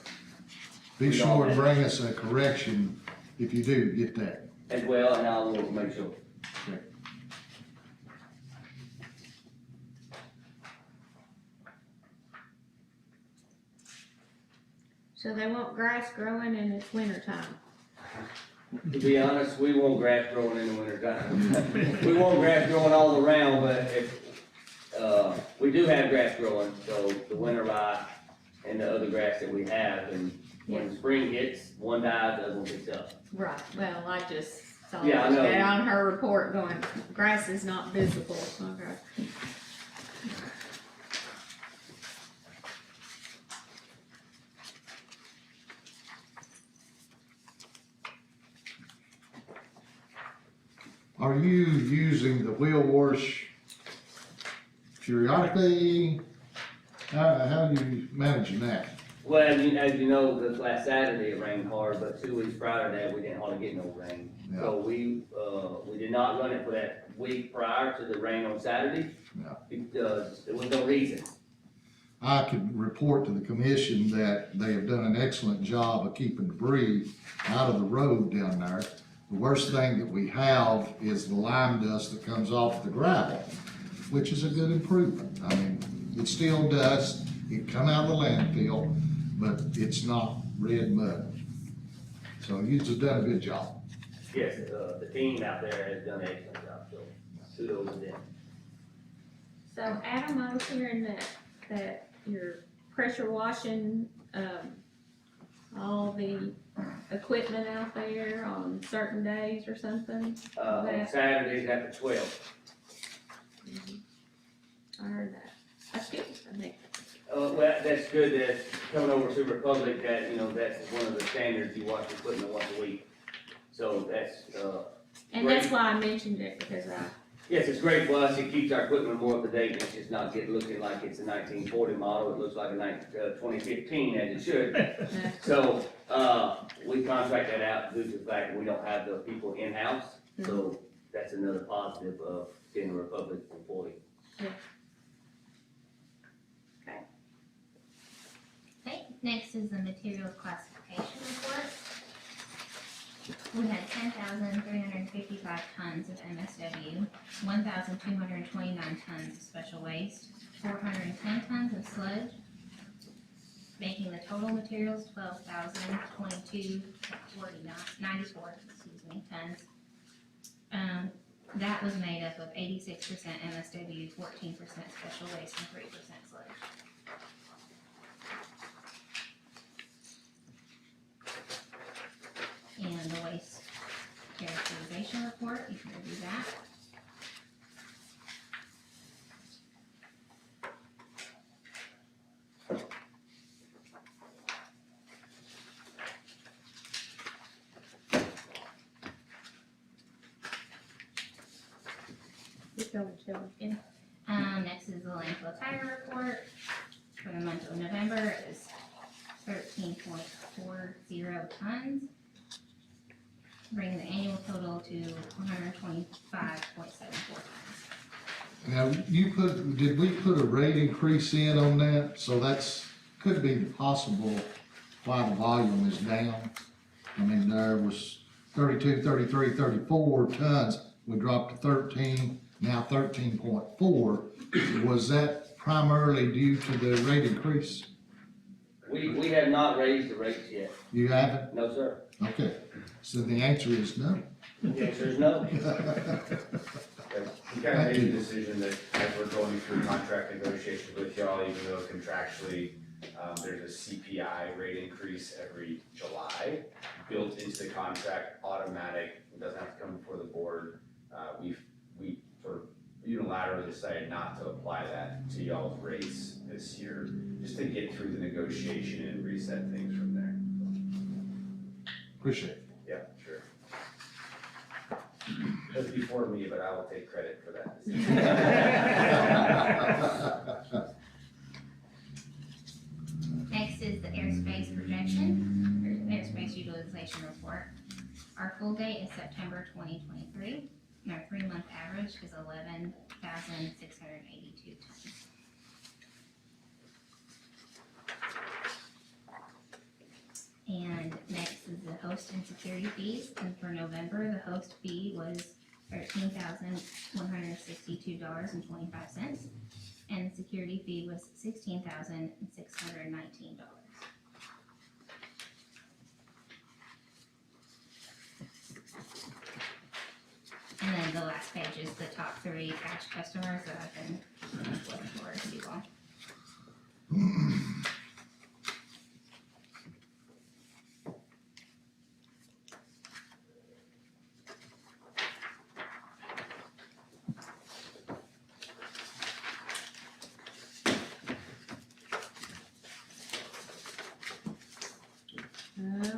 Be sure to bring us a correction if you do get that. as well, and I will make sure. So they want grass growing and it's winter time. To be honest, we want grass growing in the winter time. We want grass growing all around, but if, we do have grass growing, so the winter rye and the other grass that we have, and when the spring hits, one dies, the other one picks up. Right, well, I just saw Yeah, I know. that on her report going, grass is not visible, okay. Are you using the wheel wash periodically? How are you managing that? Well, as you know, this last Saturday it rained hard, but 2 weeks prior to that, we didn't hardly get no rain. Yeah. So we did not run it for that week prior to the rain on Saturday. Yeah. Because there was no reason. I could report to the commission that they have done an excellent job of keeping debris out of the road down there. The worst thing that we have is the lime dust that comes off the gravel, which is a good improvement. I mean, it's still dust, it come out of the landfill, but it's not red mud. So you've done a good job. Yes, the team out there has done an excellent job, so kudos to them. So Adam, I was hearing that you're pressure washing, all the equipment out there on certain days or something. On Saturdays after 12. I heard that. That's good, I think. Well, that's good that coming over to Republic, that, you know, that's one of the standards, you wash equipment once a week. So that's, And that's why I mentioned it, because yes, it's great for us, it keeps our equipment more up to date, it's just not looking like it's a 1940 model, it looks like a 2015 as it should. So, we contract that out due to the fact that we don't have the people in-house, so that's another positive of being a Republic employee. Okay, next is the materials classification report. We had 10,355 tons of MSW, 1,229 tons of special waste, 410 tons of sludge, making the total materials 12,022.94 tons. That was made up of 86% MSW, 14% special waste, and 3% sludge. And the waste characterization report, you can review that. Next is the landfill tire report. For the month of November, it was 13.40 tons, bringing the annual total to 125.74 tons. Now, did we put a rate increase in on that? So could be possible why the volume is down. I mean, there was 32, 33, 34 tons, we dropped to 13, now 13.4. Was that primarily due to the rate increase? We have not raised the rates yet. You haven't? No, sir. Okay, so the answer is no. The answer is no. We kind of made the decision that as we're going through contract negotiations with y'all, even though contractually, there's a CPI rate increase every July, built into the contract, automatic, it doesn't have to come before the board. We sort of unilaterally decided not to apply that to y'all's rates this year, just to get through the negotiation and reset things from there. Appreciate it. Yeah, sure. It was before me, but I will take credit for that. Next is the airspace projection, or airspace utilization report. Our full date is September 2023, and our 3-month average is 11,682 tons. And next is the host and security fees, and for November, the host fee was $13,162.25, and the security fee was $16,619. And then the last page is the top 3 cash customers that I've been looking for to you all.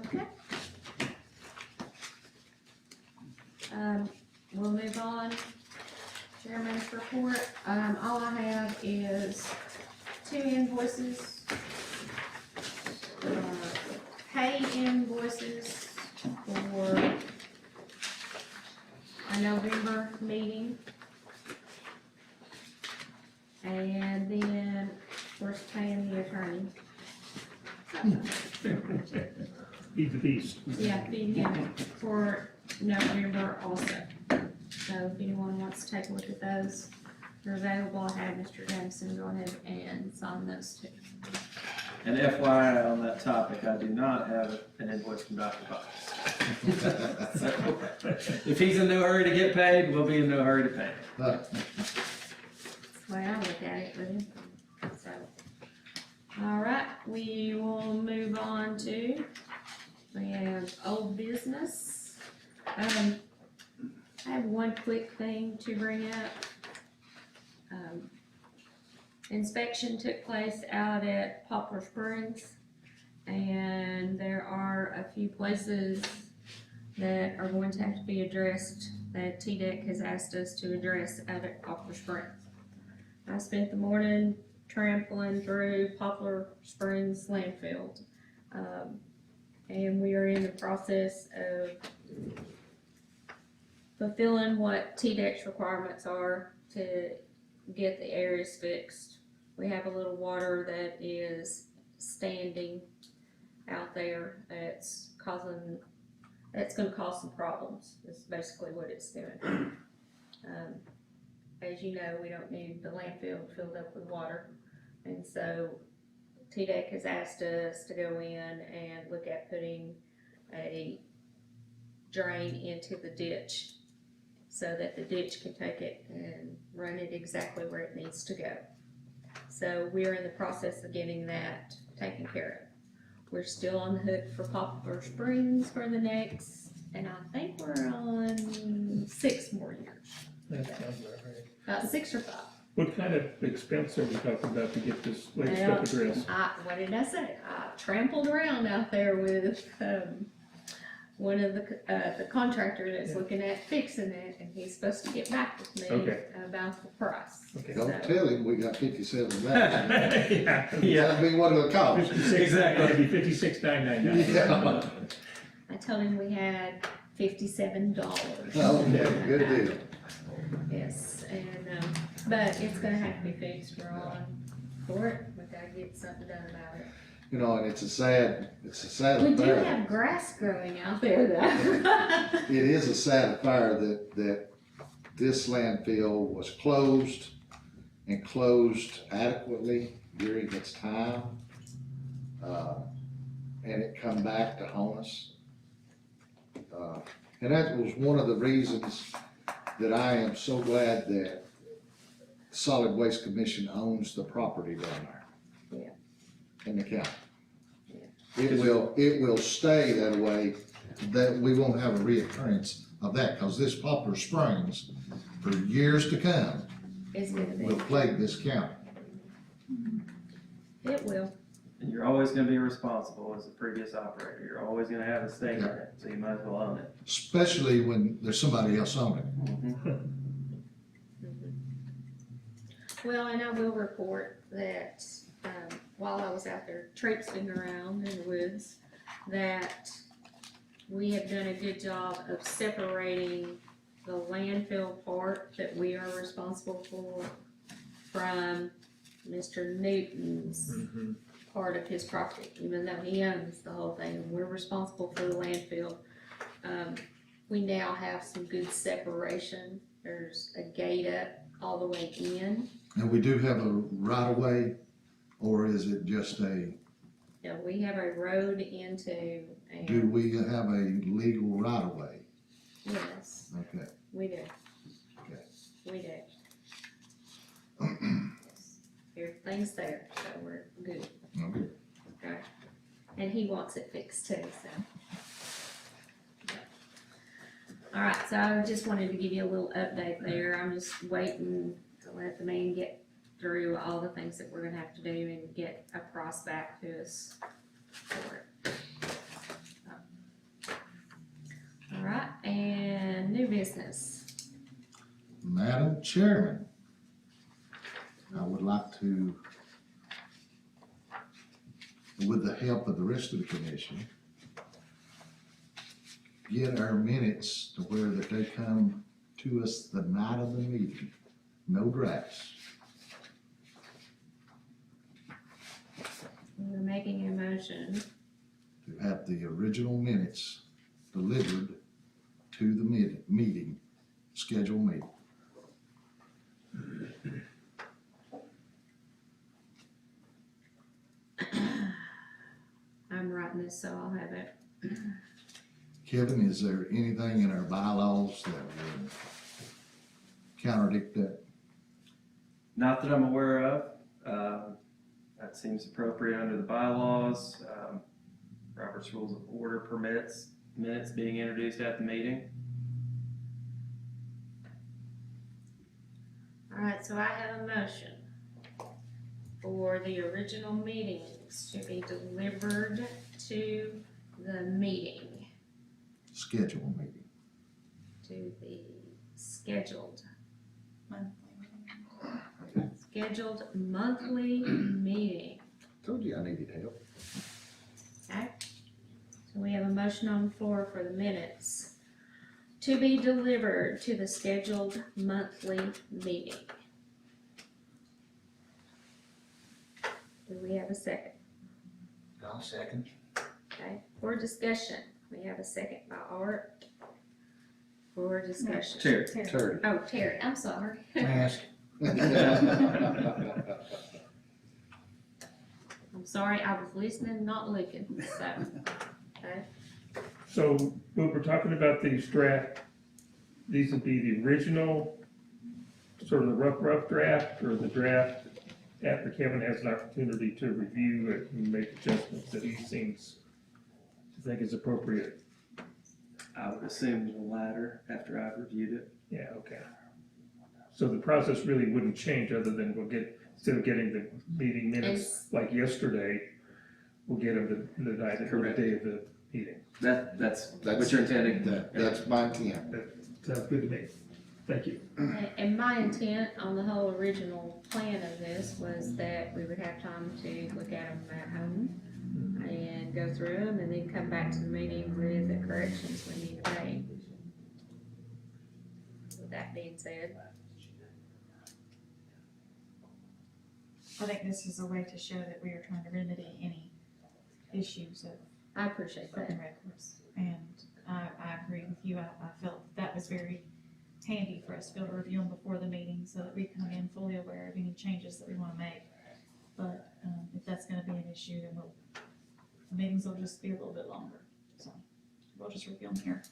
Okay. We'll move on. Chairman's report. All I have is 2 invoices. Pay invoices for a November meeting. And then we're paying the attorney. Feed the beast. Yeah, feed him for November also. So if anyone wants to take a look at those, they're available. I have Mr. Jameson go ahead and sign those too. And FYI on that topic, I do not have an invoice from Dr. Fox. So, if he's in no hurry to get paid, we'll be in no hurry to pay. That's the way I look at it with him. So, all right, we will move on to, we have old business. I have one quick thing to bring up. Inspection took place out at Poplar Springs, and there are a few places that are going to have to be addressed that TDEC has asked us to address out at Poplar Springs. I spent the morning trampling through Poplar Springs landfill, and we are in the process of fulfilling what TDEC's requirements are to get the areas fixed. We have a little water that is standing out there that's gonna cause some problems. That's basically what it's doing. As you know, we don't need the landfill filled up with water. And so TDEC has asked us to go in and look at putting a drain into the ditch so that the ditch can take it and run it exactly where it needs to go. So we're in the process of getting that taken care of. We're still on the hook for Poplar Springs for the next, and I think we're on 6 more years. That sounds about right. About 6 or 5. What kind of expense are we talking about to get this latest stuff addressed? What did I say? I trampled around out there with one of the contractor that's looking at fixing it, and he's supposed to get back with me about the price. Okay. Don't tell him we got 57,000. Yeah. That'd be what it'll cost. Exactly. That'd be $56,999. Yeah. I told him we had $57. Okay, good deal. Yes, and, but it's gonna have to be fixed. We're on for it. We gotta get something done about it. You know, and it's a sad We do affair. have grass growing out there though. It is a sad affair that this landfill was closed and closed adequately during its time. And it come back to haunt us. And that was one of the reasons that I am so glad that Solid Waste Commission owns the property down there. Yeah. In the county. It will stay that way, that we won't have a reoccurrence of that, cause this Poplar Springs, for years to come, It's gonna be, will plague this county. it will. And you're always gonna be responsible as a previous operator. You're always gonna have a stake in it, so you might as well own it. Especially when there's somebody else on it. Well, and I will report that, while I was out there traipsing around in the woods, that we have done a good job of separating the landfill part that we are responsible for from Mr. Newton's part of his property, even though he owns the whole thing, and we're responsible for the landfill. We now have some good separation. There's a gate up all the way in. And we do have a right of way, or is it just a, Yeah, we have a road into, do and we have a legal right of way? yes, Okay. we do. Okay. We do. Yes. Everything's there, so we're good. Okay. Okay. And he wants it fixed too, so. All right, so I just wanted to give you a little update there. I'm just waiting to let the man get through all the things that we're gonna have to do and get a price back to us for it. All right, and new business. Madam Chairman, I would like to, with the help of the rest of the commission, get our minutes to where that they come to us the night of the meeting. No drafts. We're making a motion. To have the original minutes delivered to the meeting, scheduled meeting. I'm writing this, so I'll have it. Kevin, is there anything in our bylaws that would contradict that? Not that I'm aware of. That seems appropriate under the bylaws. Robert's Rules of Order permits minutes being introduced at the meeting. All right, so I have a motion for the original meetings to be delivered to the meeting, Scheduled meeting. to the scheduled monthly meeting. Told you I needed help. Okay, so we have a motion on the floor for the minutes to be delivered to the scheduled monthly meeting. Do we have a second? I'll second. Okay, for discussion, we have a second by Art. For discussion. Terry. Terry. Oh, Terry, I'm sorry. Ask. I'm sorry, I was listening, not looking, so, okay. So when we're talking about these draft, these would be the original, sort of the rough draft, or the draft after Kevin has an opportunity to review it and make adjustments that he seems to think is appropriate. I would assume the latter after I've reviewed it. Yeah, okay. So the process really wouldn't change other than instead of getting the meeting minutes like yesterday, we'll get them the night or the day of the meeting. That's what you're intending? That's my intent. Sounds good to me. Thank you. And my intent on the whole original plan of this was that we would have time to look at them at home and go through them and then come back to the meeting with the corrections we need to make. With that being said, I think this is a way to show that we are trying to remedy any issues of I appreciate that. broken records. And I agree with you. I felt that was very handy for us to be able to review them before the meeting so that we come in fully aware of any changes that we want to make. But if that's going to be an issue, then the meetings will just be a little bit longer. So we'll just review them here.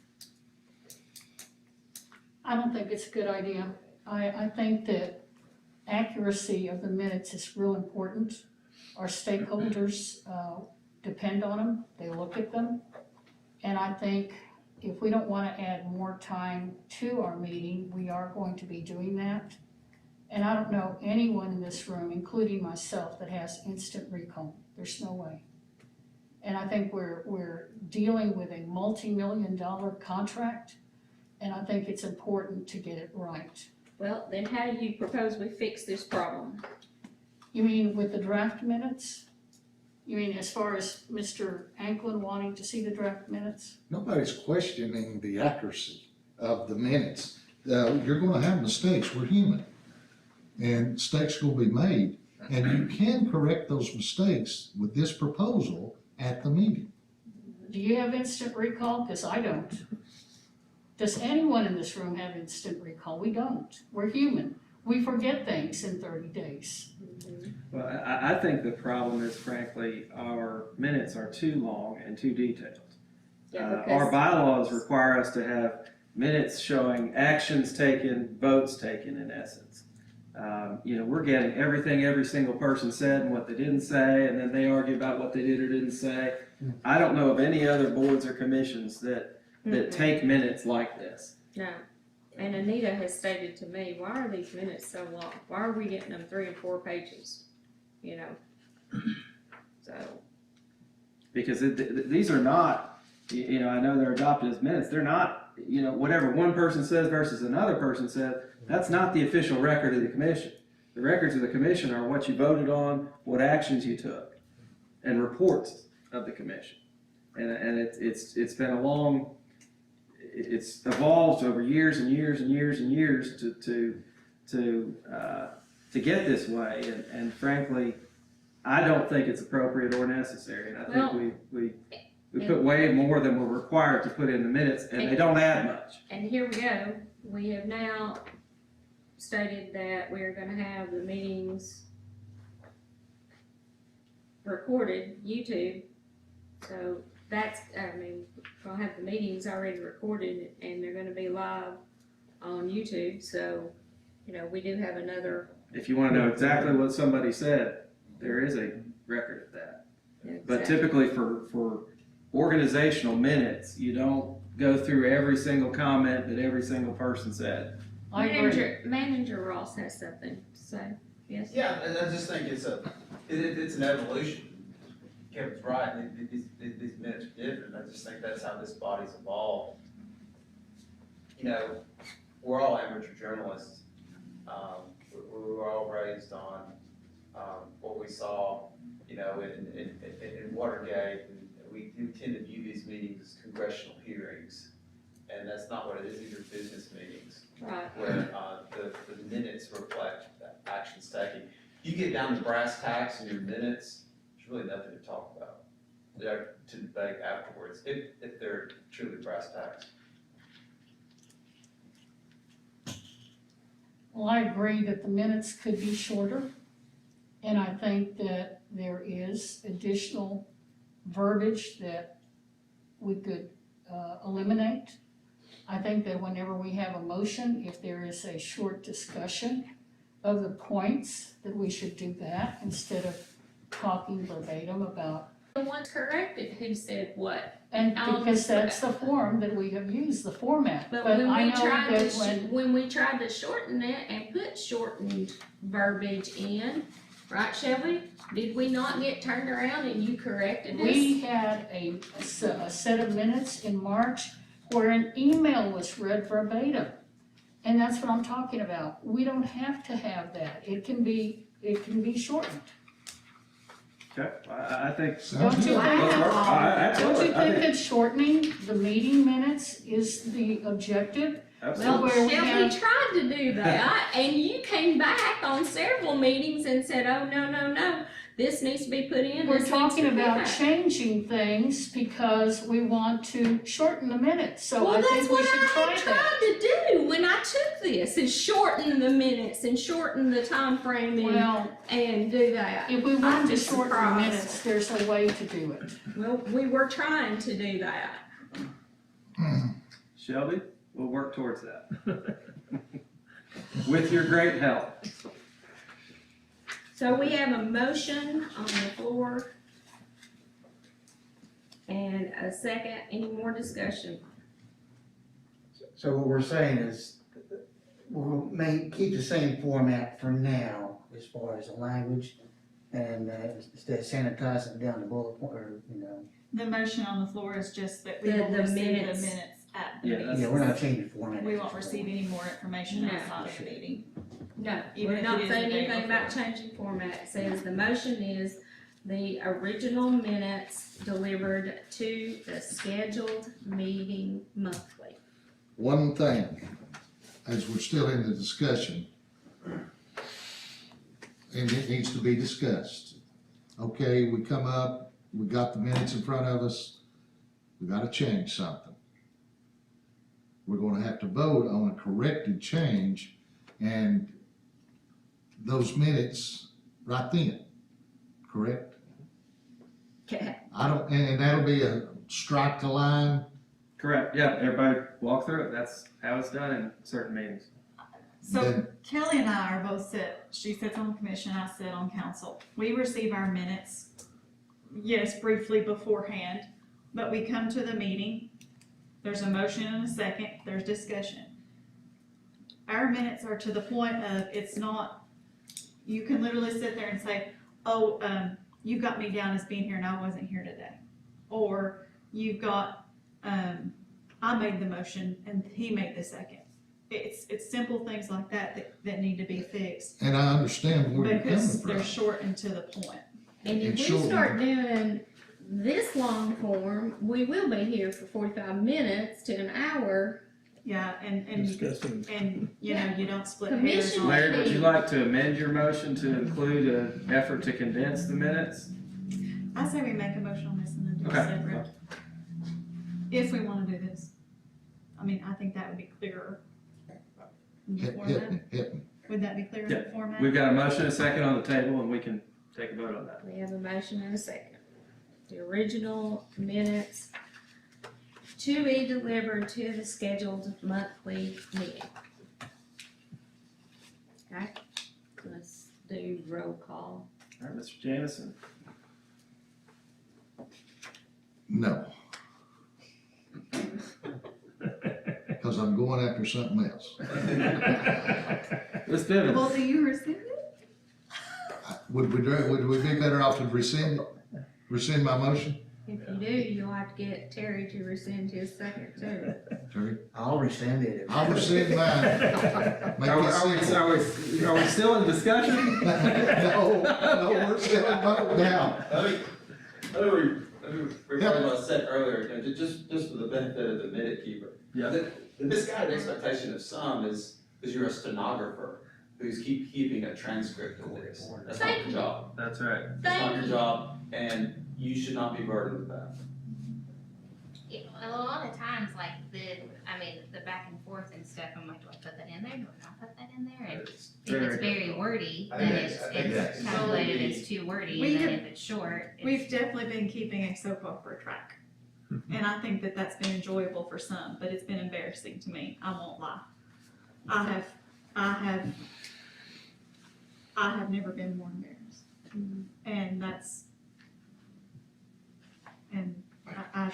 I don't think it's a good idea. I think that accuracy of the minutes is real important. Our stakeholders depend on them, they look at them. And I think if we don't want to add more time to our meeting, we are going to be doing that. And I don't know anyone in this room, including myself, that has instant recall. There's no way. And I think we're dealing with a multi-million-dollar contract, and I think it's important to get it right. well, then how do you propose we fix this problem? You mean with the draft minutes? You mean as far as Mr. Anklin wanting to see the draft minutes? Nobody's questioning the accuracy of the minutes. You're gonna have mistakes, we're human. And mistakes will be made, and you can correct those mistakes with this proposal at the meeting. Do you have instant recall? Because I don't. Does anyone in this room have instant recall? We don't. We're human. We forget things in 30 days. Well, I think the problem is frankly, our minutes are too long and too detailed. Yeah, Our because, bylaws require us to have minutes showing actions taken, votes taken in essence. We're getting everything every single person said and what they didn't say, and then they argue about what they did or didn't say. I don't know of any other boards or commissions that take minutes like this. no, and Anita has stated to me, why are these minutes so long? Why are we getting them 3 and 4 pages? You know, so, Because these are not, I know they're adopted as minutes, they're not, whatever one person says versus another person says, that's not the official record of the commission. The records of the commission are what you voted on, what actions you took, and reports of the commission. And it's been a long, it's evolved over years and years and years and years to get this way, and frankly, I don't think it's appropriate or necessary, and I think we put way more than we're required to put in the minutes, and they don't add much. And here we go, we have now stated that we're gonna have the meetings recorded, YouTube, so that's, I mean, we'll have the meetings already recorded and they're gonna be live on YouTube, so, you know, we do have another. If you wanna know exactly what somebody said, there is a record of that. But typically for organizational minutes, you don't go through every single comment that every single person said. I agree. Manager Ross has something to say, yes? Yeah, and I just think it's an evolution. Kevin's right, these minutes are different, I just think that's how this body's evolved. You know, we're all amateur journalists, we were all raised on, what we saw, you know, in Watergate, and we tend to view these meetings as congressional hearings, and that's not what it is, these are business meetings. Right. Where, the minutes reflect that actions taken. You get down to brass tacks in your minutes, there's really nothing to talk about. They're to debate afterwards, if they're truly brass tacks. Well, I agree that the minutes could be shorter, and I think that there is additional verbiage that we could eliminate. I think that whenever we have a motion, if there is a short discussion of the points, that we should do that instead of talking verbatim about. The one corrected who said what? And because that's the form that we have used, the format. But when I we know tried that to, when we tried to shorten it and put shortened verbiage in, right, Shelby? Did we not get turned around and you corrected us? We had a set of minutes in March where an email was read verbatim. And that's what I'm talking about. We don't have to have that. It can be shortened. Okay, I think. Don't you Absolutely. Don't you think that shortening the meeting minutes is the objective? Well, where we Shelby have- tried to do that, and you came back on several meetings and said, oh, no, this needs to be put in. We're this needs talking to be about back." changing things because we want to shorten the minutes, so I Well, think that's we what should try I that. tried to do when I took this, is shorten the minutes and shorten the time frame Well, and do that. if we I'm want to just shorten the surprised. minutes, there's a way to do it. Well, we were trying to do that. Shelby, we'll work towards that. With your great help. So we have a motion on the floor and a second. Any more discussion? So what we're saying is, we'll keep the same format for now, as far as the language, and instead of sanitizing down the bullet point, or, you know. The motion on the floor is just that we The will receive minutes. the minutes at the Yeah, meeting. Yeah, we're not changing format. We won't receive any more information No. outside of the meeting. No, Even we're if not it is the saying day anything about before. changing format. It says the motion is the original minutes delivered to the scheduled meeting monthly. One thing, as we're still in the discussion, and it needs to be discussed. Okay, we come up, we got the minutes in front of us, we gotta change something. We're gonna have to vote on a corrected change and those minutes right then, correct? Okay. I don't, and that'll be a strike the line. Correct, yeah, everybody walk through it, that's how it's done in certain meetings. So Then- Kelly and I are both she sits on the commission, I sit on council. We receive our minutes, yes, briefly beforehand, but we come to the meeting, there's a motion and a second, there's discussion. Our minutes are to the point of, it's not, you can literally sit there and say, oh, you got me down as being here and I wasn't here today. Or you've got, I made the motion and he made the second. It's simple things like that need to be fixed, And I understand where you're coming because from. they're short and to the point. And if It's we short. start doing this long form, we will be here for 45 minutes to an hour. Yeah, and, Discussing. you know, you don't split hairs Commission on. Larry, would you like to amend your motion to include an effort to condense the minutes? I say we make a motion on this and then do it Okay. separate. If we wanna do this. I mean, I think that would be clearer. in the Hit format. me, hit me. Would that be clear in the format? We've got a motion and a second on the table, and we can take a vote on that. We have a motion and a second. The original minutes to be delivered to the scheduled monthly meeting. Okay, let's do roll call. All right, Mr. Jamison. No, because I'm going after something else. Ms. Bivens. Well, do you rescind it? Would we be better off to rescind my motion? If you do, you'll have to get Terry to rescind his second too. Terry? I'll rescind it. I'll rescind mine. Make it simple. Are we still in discussion? No, we're still in vote now. Let me rephrase what I said earlier, you know, just for the benefit of the minute keeper. Yeah. The misguided expectation of some is you're a stenographer who's keeping a transcript of this. That's not your job. That's right. That's not Thank your you. job, and you should not be burdened with that. A lot of times, like the back and forth and stuff, I'm like, do I put that in there? Do I not put that in there? And if it's very wordy, I then think it's that's calculated as too wordy, We and then have- if it's short, it's. We've definitely been keeping a soap opera track. And I think that that's been enjoyable for some, but it's been embarrassing to me, I won't lie. I have never been more embarrassed. And that's, and I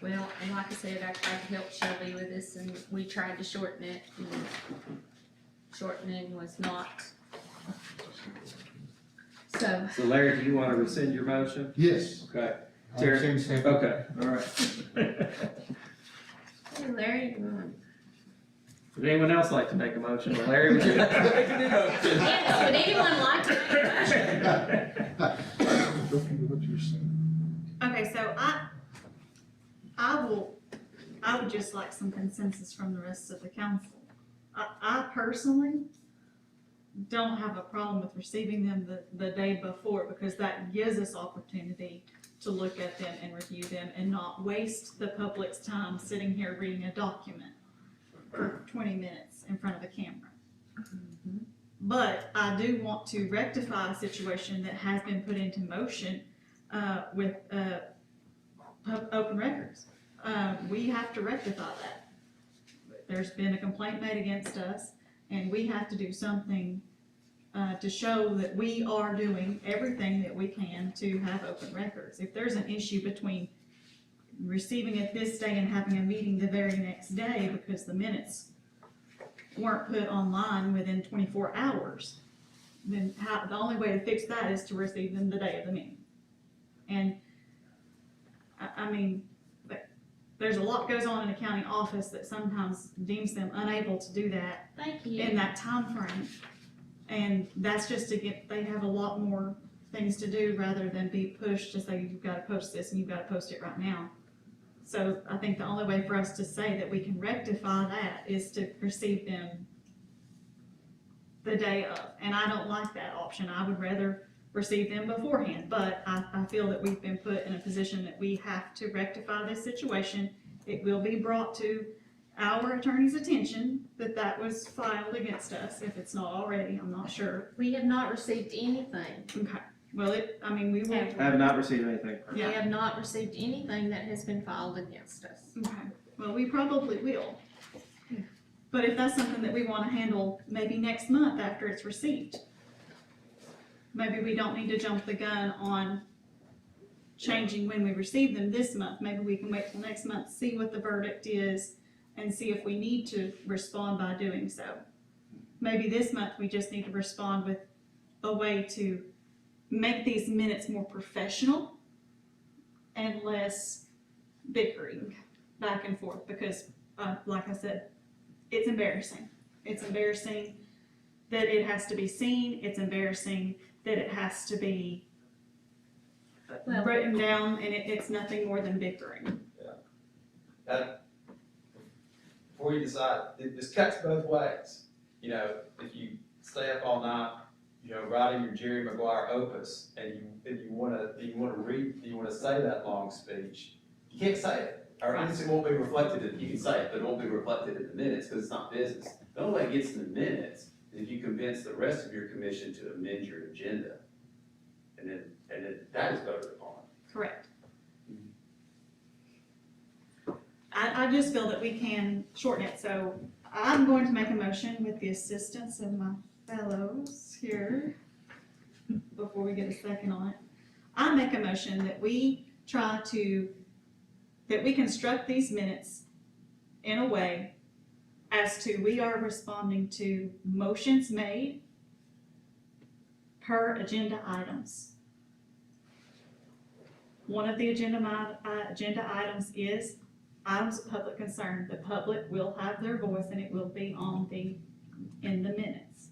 Well, and like I said, I tried to help Shelby with this and we tried to shorten it and shortening was not. So, So Larry, do you want to rescind your motion? Yes. Okay. I'll Terry? rescind second. Okay, all right. hey, Larry, you want- Would anyone else like to make a motion? Larry, would you like to make a new motion? yes, would anyone like to make a motion? What you're saying. okay, so I would just like some consensus from the rest of the council. I personally don't have a problem with receiving them the day before, because that gives us opportunity to look at them and review them and not waste the public's time sitting here reading a document for 20 minutes in front of a camera. But I do want to rectify a situation that has been put into motion with open records. We have to rectify that. There's been a complaint made against us, and we have to do something to show that we are doing everything that we can to have open records. If there's an issue between receiving it this day and having a meeting the very next day because the minutes weren't put online within 24 hours, then the only way to fix that is to receive them the day of the meeting. And I mean, there's a lot goes on in a county office that sometimes deems them unable to do that Thank you. in that time frame. And that's just they have a lot more things to do rather than be pushed to say, you've gotta post this and you've gotta post it right now. So I think the only way for us to say that we can rectify that is to receive them the day of. And I don't like that option. I would rather receive them beforehand, but I feel that we've been put in a position that we have to rectify this situation. It will be brought to our attorney's attention that was filed against us, if it's not already, I'm not sure. We have not received anything. Okay, well, we will. I have not received anything. We have not received anything that has been filed against us. Okay, well, we probably will. But if that's something that we wanna handle maybe next month after it's received, maybe we don't need to jump the gun on changing when we receive them this month. Maybe we can wait till next month, see what the verdict is, and see if we need to respond by doing so. Maybe this month we just need to respond with a way to make these minutes more professional and less bickering back and forth, because like I said, it's embarrassing. It's embarrassing that it has to be seen. It's embarrassing that it has to be Well- written down, and it's nothing more than bickering. Before you decide, this cuts both ways. You know, if you stay up all night, you know, writing your Jerry Maguire opus, and you wanna say that long speech, you can't say it. Or at least it won't be reflected you can say it, but it won't be reflected in the minutes, because it's not business. The only way it gets in the minutes is if you convince the rest of your commission to amend your agenda. And then that is voted upon. Correct. I just feel that we can shorten it, so I'm going to make a motion with the assistance of my fellows here, before we get a second on it. I make a motion that we construct these minutes in a way as to we are responding to motions made per agenda items. One of the agenda items is items of public concern. The public will have their voice and it will be in the minutes.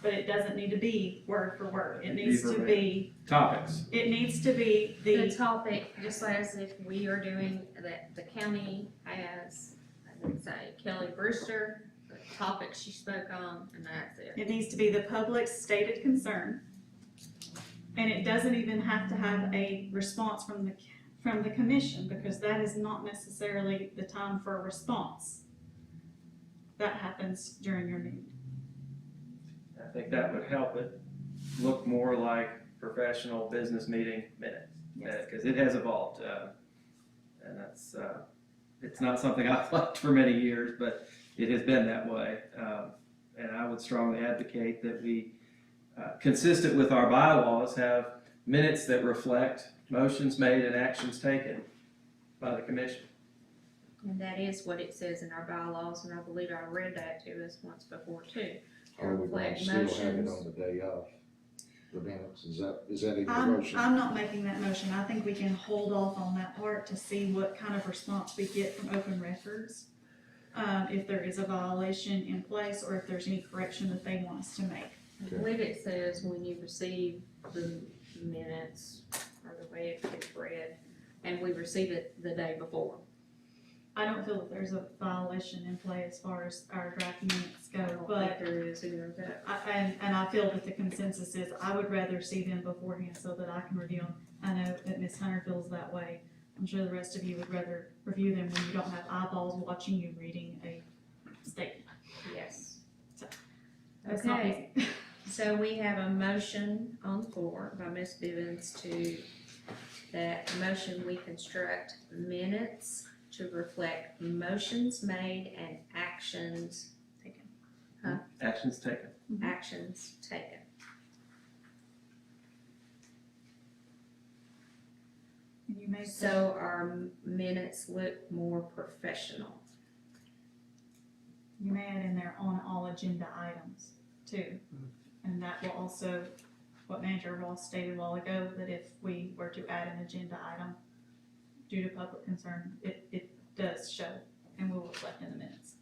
But it doesn't need to be word for word. It needs to be, Topics. it needs to be The topic, just as if we are doing, that the county has, I would say, Kelly Brewster, the topic she spoke on, and that's it. it needs to be the public's stated concern. And it doesn't even have to have a response from the commission, because that is not necessarily the time for a response. That happens during your meeting. I think that would help it look more like professional business meeting minutes. Yes. Because it has evolved, and that's, it's not something I've liked for many years, but it has been that way. And I would strongly advocate that we, consistent with our bylaws, have minutes that reflect motions made and actions taken by the commission. And that is what it says in our bylaws, and I believe I read that to us once before too. Or we might Reflect still have it motions. on the day of the minutes, is that even a I'm motion? not making that motion. I think we can hold off on that part to see what kind of response we get from open records. If there is a violation in place, or if there's any correction that they want us to make. I believe it says when you receive the minutes, or the way it gets read, and we receive it the day before. I don't feel that there's a violation in play as far as our draft minutes I go, don't but think there is either, but and I feel that the consensus is I would rather see them beforehand so that I can review them. I know that Ms. Hunter feels that way. I'm sure the rest of you would rather review them when you don't have eyeballs watching you reading a statement. yes. That's not Okay. easy. So we have a motion on the floor by Ms. Bivens that motion we construct minutes to reflect motions made and actions Actions taken. taken. And you made So our minutes look more professional. You may add in there on all agenda items too. And that will also, what Manager Ross stated a while ago, that if we were to add an agenda item due to public concern, it does show and will reflect in the minutes.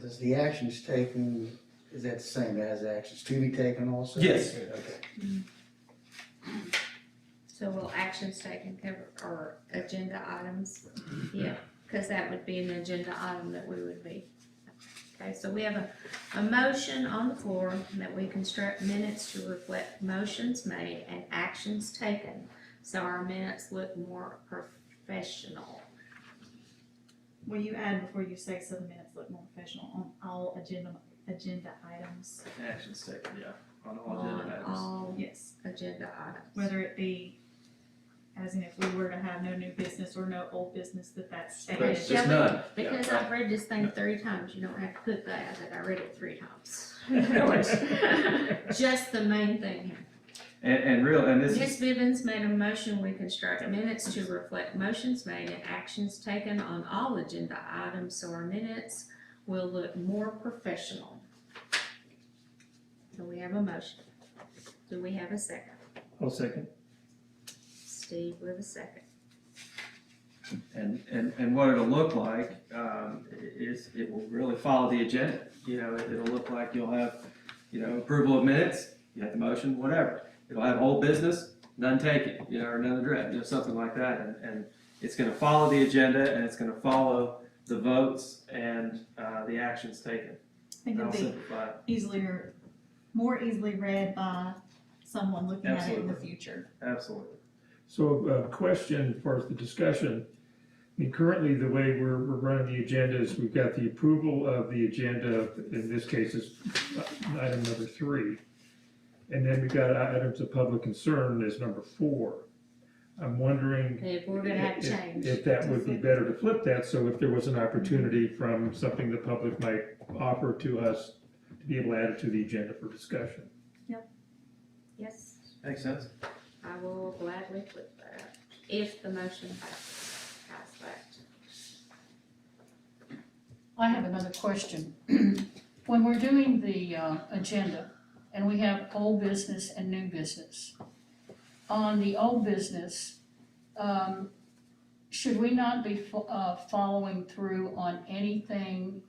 Does the actions taken, is that the same as actions to be taken also? Yes. Okay. So will actions taken cover, or agenda items? Yeah, because that would be an agenda item that we would be. Okay, so we have a motion on the floor that we construct minutes to reflect motions made and actions taken. So our minutes look more professional. Will you add before you say so the minutes look more professional on all agenda items? Actions taken, yeah, on all agenda On items. all Yes, agenda items. whether it be, as in if we were to have no new business or no old business, that's stated. Just none. Because I've read this thing 3 times, you don't have to put that I read it 3 times. Just the main thing here. And this is, Ms. Bivens made a motion, we construct minutes to reflect motions made and actions taken on all agenda items, so our minutes will look more professional. So we have a motion. Do we have a second? I'll second. Steve with a second. and what it'll look like, is it will really follow the agenda. You know, it'll look like you'll have, you know, approval of minutes, you have the motion, whatever. it'll have old business, none taken, you know, or none addressed, you know, something like that, and it's gonna follow the agenda, and it's gonna follow the votes and, the actions taken. I think That'll it'll be simplify it. easier, more easily read by someone looking at it in the Absolutely. future. Absolutely. So, question for the discussion. I mean, currently, the way we're running the agenda is we've got the approval of the agenda, in this case is item number 3. And then we've got items of public concern as number 4. I'm wondering If we're gonna have to change. if that would be better to flip that, so if there was an opportunity from something the public might offer to us to be able to add it to the agenda for discussion. Yes, Makes sense? I will gladly flip that, if the motion passes, pass that. I have another question. When we're doing the agenda, and we have old business and new business, on the old business, should we not be following through on anything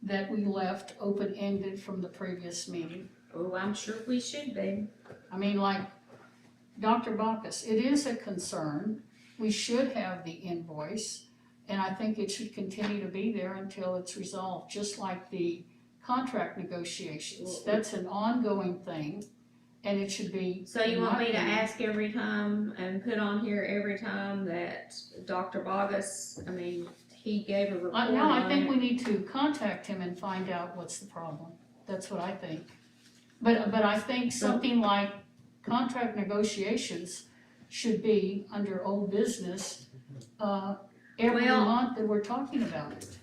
that we left open-ended from the previous meeting? Oh, I'm sure we should be. I mean, like, Dr. Bacchus, it is a concern. We should have the invoice, and I think it should continue to be there until it's resolved, just like the contract negotiations. That's an ongoing thing, and it should be. So you in want my me to opinion, ask every time and put on here every time that Dr. Bogus, I mean, he gave a report No, I on think it? we need to contact him and find out what's the problem. That's what I think. But I think something like contract negotiations should be under old business, every Well- month that we're talking about it.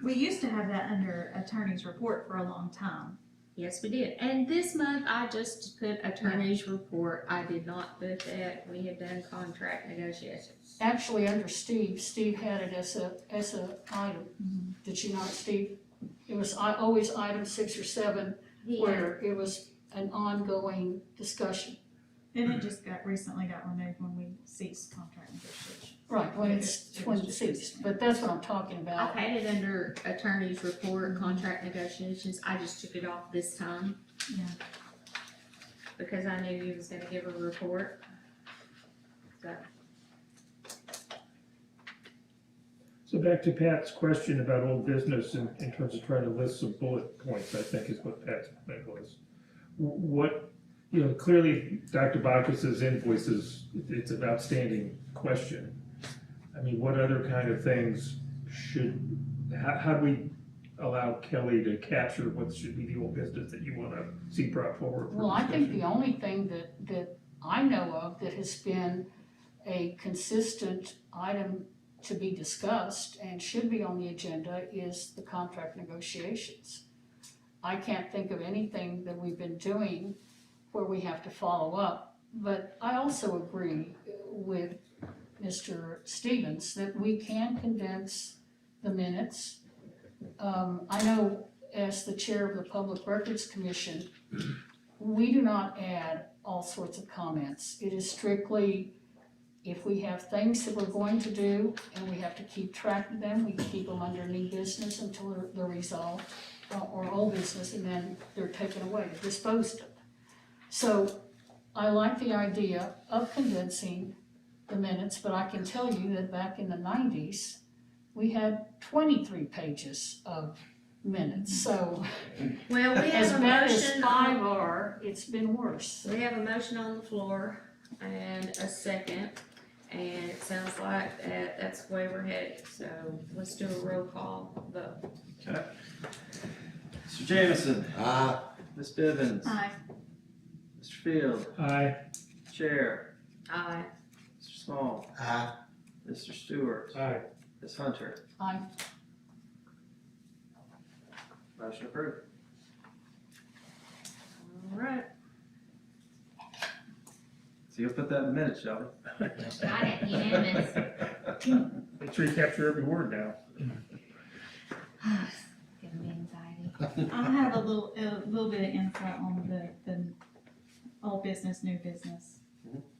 We used to have that under attorney's report for a long time. Yes, we did. And this month, I just put attorney's report. I did not put that. We had done contract negotiations. Actually, under Steve had it as a item. Did you not, Steve? It was always item 6 or 7, where it was an ongoing discussion. And it just recently got removed when we ceased contract negotiations. Right, when it's ceased, but that's what I'm talking I've about. had it under attorney's report, contract negotiations. I just took it off this time. Yeah. Because I knew he was gonna give a report. So, So back to Pat's question about old business in terms of trying to list some bullet points, I think is what Pat's point was. What, you know, clearly Dr. Bacchus's invoices, it's an outstanding question. I mean, what other kind of things how do we allow Kelly to capture what should be the old business that you wanna see brought forward? Well, I think the only thing that I know of that has been a consistent item to be discussed and should be on the agenda is the contract negotiations. I can't think of anything that we've been doing where we have to follow up, but I also agree with Mr. Stevens that we can condense the minutes. I know as the chair of the Public Records Commission, we do not add all sorts of comments. It is strictly, if we have things that we're going to do and we have to keep track of them, we keep them under new business until they're resolved, or old business, and then they're taken away, disposed of. So I like the idea of condensing the minutes, but I can tell you that back in the 90s, we had 23 pages of minutes, so well, we as have a bad as motion 5 on, are, it's been worse. we have a motion on the floor and a second. And it sounds like that's the way we're headed. So let's do a roll call vote. Okay. Mr. Jameson. Aye. Ms. Bivens. Aye. Mr. Field. Aye. Chair. Aye. Mr. Small. Aye. Mr. Stewart. Aye. Ms. Hunter. Aye. Motion approved. All right. So you'll put that in the minutes, shall we? Got it, unanimous. Make sure you capture every word now. Giving me anxiety. I have a little bit of insight on the old business, new business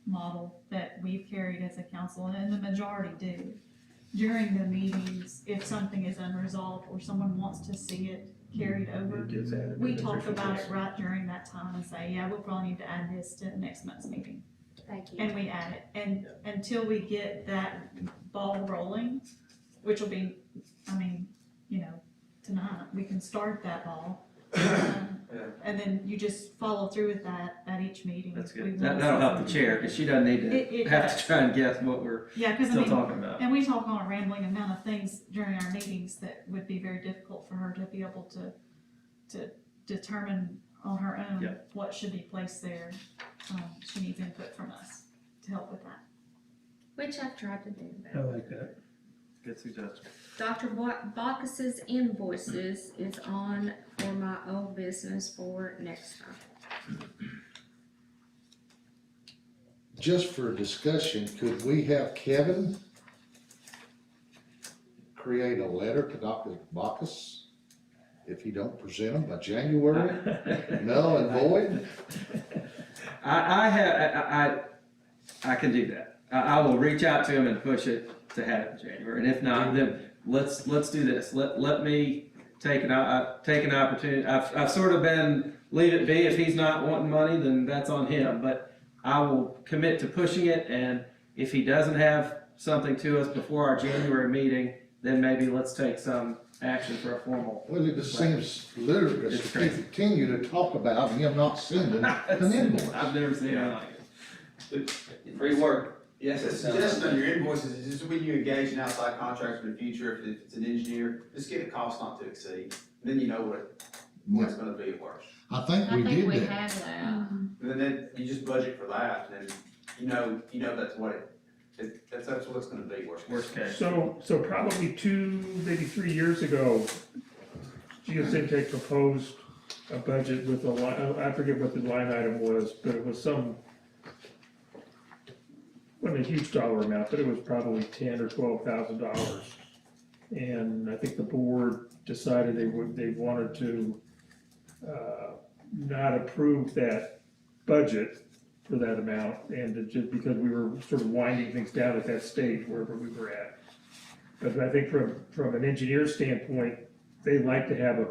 model that we've carried as a council, and the majority do. during the meetings, if something is unresolved or someone wants to see it carried over, It gets added to we the talk official about list. it right during that time and say, yeah, we'll probably need to add this to next month's meeting. Thank you. And we add it, and until we get that ball rolling, which will be, I mean, tonight, we can start that ball. And then you just follow through with that at each meeting. That's We good. wanna see That'll help the something. chair, because she doesn't need It to have does. to try and guess what we're Yeah, cause I still mean, talking about. and we talk on a rambling amount of things during our meetings that would be very difficult for her to be able to determine on her own Yeah. what should be placed there. She needs input from us to help with that. Which I've tried to do. I like that. Good suggestion. Dr. Bacchus's invoices is on for my old business for next time. Just for discussion, could we have Kevin create a letter to Dr. Bacchus if he don't present them by January? Null and void? I can do that. I will reach out to him and push it to have it in January, and if not, then let's do this. Let me take an opportunity. I've sort of been leave it be. If he's not wanting money, then that's on him. But I will commit to pushing it, and if he doesn't have something to us before our January meeting, then maybe let's take some action for a formal. Well, it just seems ludicrous It's to crazy. continue to talk about him not sending an invoice. I've never seen it like it. Free work. Yes, a suggestion on your invoices is just when you engage in outside contracts in the future, if it's an engineer, just get a cost not to exceed. Then you know what it's gonna be at worst. I think I we think did we that. have that. And then you just budget for that, and then you know that's what that's what it's gonna be, Worst case. So probably 2, maybe 3 years ago, Geosyntek proposed a budget with a line, I forget what the line item was, but it was wasn't a huge dollar amount, but it was probably $10,000 or $12,000. And I think the board decided they wanted to, not approve that budget for that amount, and just because we were sort of winding things down at that stage wherever we were at. But I think from an engineer standpoint, they like to have a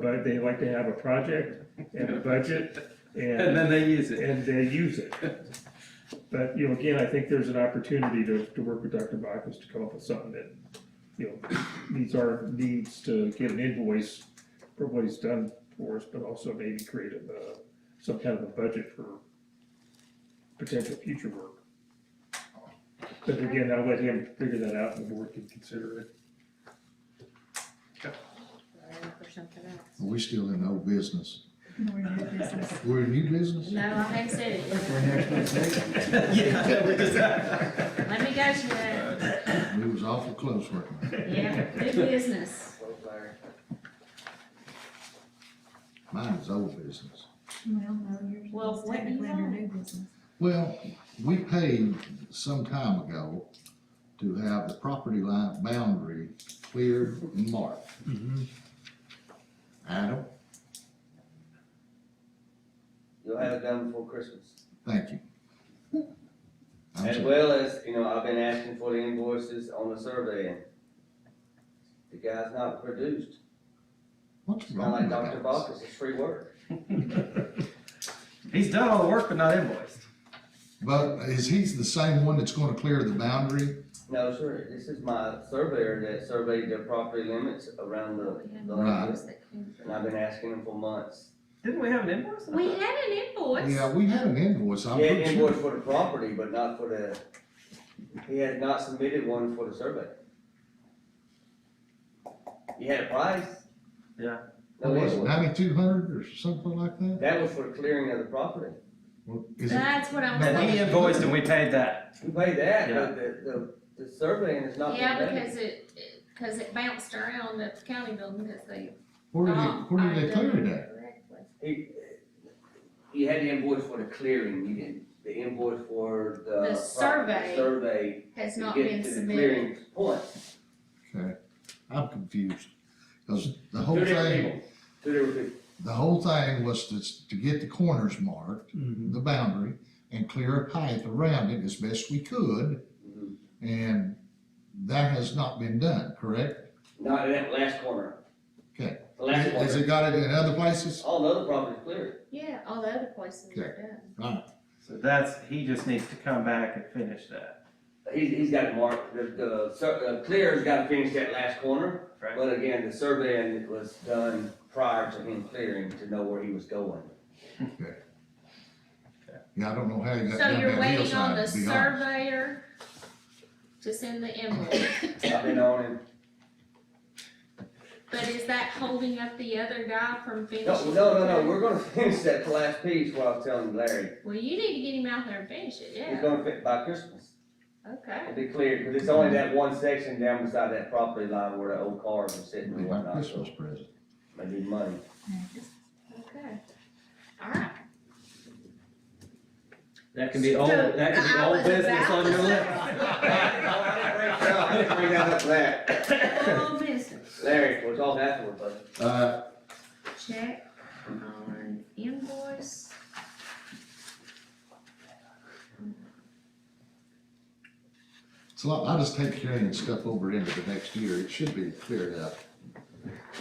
project and a budget, And then they use it. and they use it. But, again, I think there's an opportunity to work with Dr. Bacchus to come up with something that, meets our needs to get an invoice for what he's done for us, but also maybe create some kind of a budget for potential future work. But again, I'll let him figure that out and the board can consider it. For something else. Are we still in old business? We're in good business. We're in new business? No, I haven't said it yet. For next month's meeting. Let me go to that. We was awful close, weren't we? Yeah, new business. Mine is old business. Well, no, yours Well, is what do you technically under want? new business. Well, we paid some time ago to have the property line boundary cleared and marked. Adam, You'll have it done before Christmas. thank you. I'm As sorry. well as, I've been asking for the invoices on the surveying. The guy's not produced. What's It's not wrong like with Dr. that? Bacchus, it's free work. He's done all the work, but not invoiced. But is he the same one that's gonna clear the boundary? No, sir, this is my surveyor that surveyed the property limits around the Right. land, and I've been asking him for months. Didn't we have an invoice? We had an invoice. Yeah, we had an invoice, I'm He had pretty an sure. invoice for the property, but not for he had not submitted one for the survey. You had a price? Yeah. No What was it, invoice. 9,200 or something like that? That was for the clearing of the property. Well, is it- That's what I'm And he saying. invoiced and we paid that. We paid that, Yeah. but the surveying is not. Yeah, been paid. because it bounced around the county building because they. Where did they clear it at? You had the invoice for the clearing, you didn't, the invoice for the. The survey Survey Has to not get been to the submitted. clearing point. Okay, I'm confused, cause the whole Two different thing, people, two different people. the whole thing was to get the corners marked, the boundary, and clear a path around it as best we could. Mhm. And that has not been done, correct? Not in that last corner. Okay. The last Has corner. it got it in other places? All the other property's clear. Yeah, all the other places are done. So he just needs to come back and finish that. He's got it marked, the clear's gotta finish that last corner. Right. But again, the surveying was done prior to him clearing to know where he was going. Yeah, I don't know how you got So down you're that waiting on the hillside, to be honest. surveyor to send the invoice, I've been on him. but is that holding up the other guy from No, finishing? no, we're gonna finish that last piece, what I was telling Larry. Well, you need to get him out there and finish it, It's yeah, gonna fit by Christmas. okay. It'll be clear, cause it's only that one section down beside that property line where the old cars are sitting and Be my whatnot, so Christmas present. they need money. Okay, alright. That can be old, So, that can be I old was business about on to your say- list. I didn't bring that up for that. Old business, Larry, we'll talk afterward, buddy. check on invoice. It's a lot, I just hate carrying stuff over into the next year. It should be cleared up.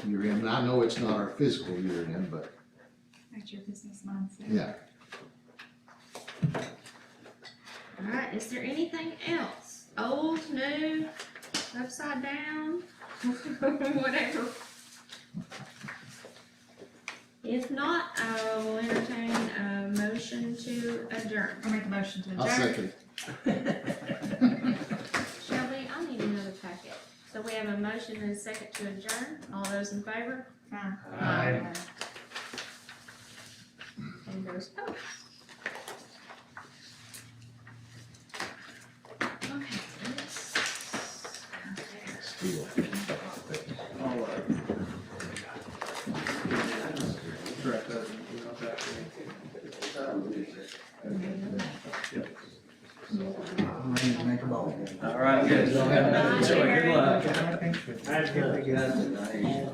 Year end, I know it's not our fiscal year end, but That's your business mindset. yeah. Alright, is there anything else? Old, new, upside down, whatever? If not, I will entertain a motion to adjourn. I'll make a motion to I'll adjourn. second. Shelby, I need another packet. So we have a motion and a second to adjourn. All those in favor? Aye. And those opposed? Okay, let's. Steal. I'll, direct that email back to you. Make a ball. All right, good. Bye, Enjoy, good Jerry. luck. That's good.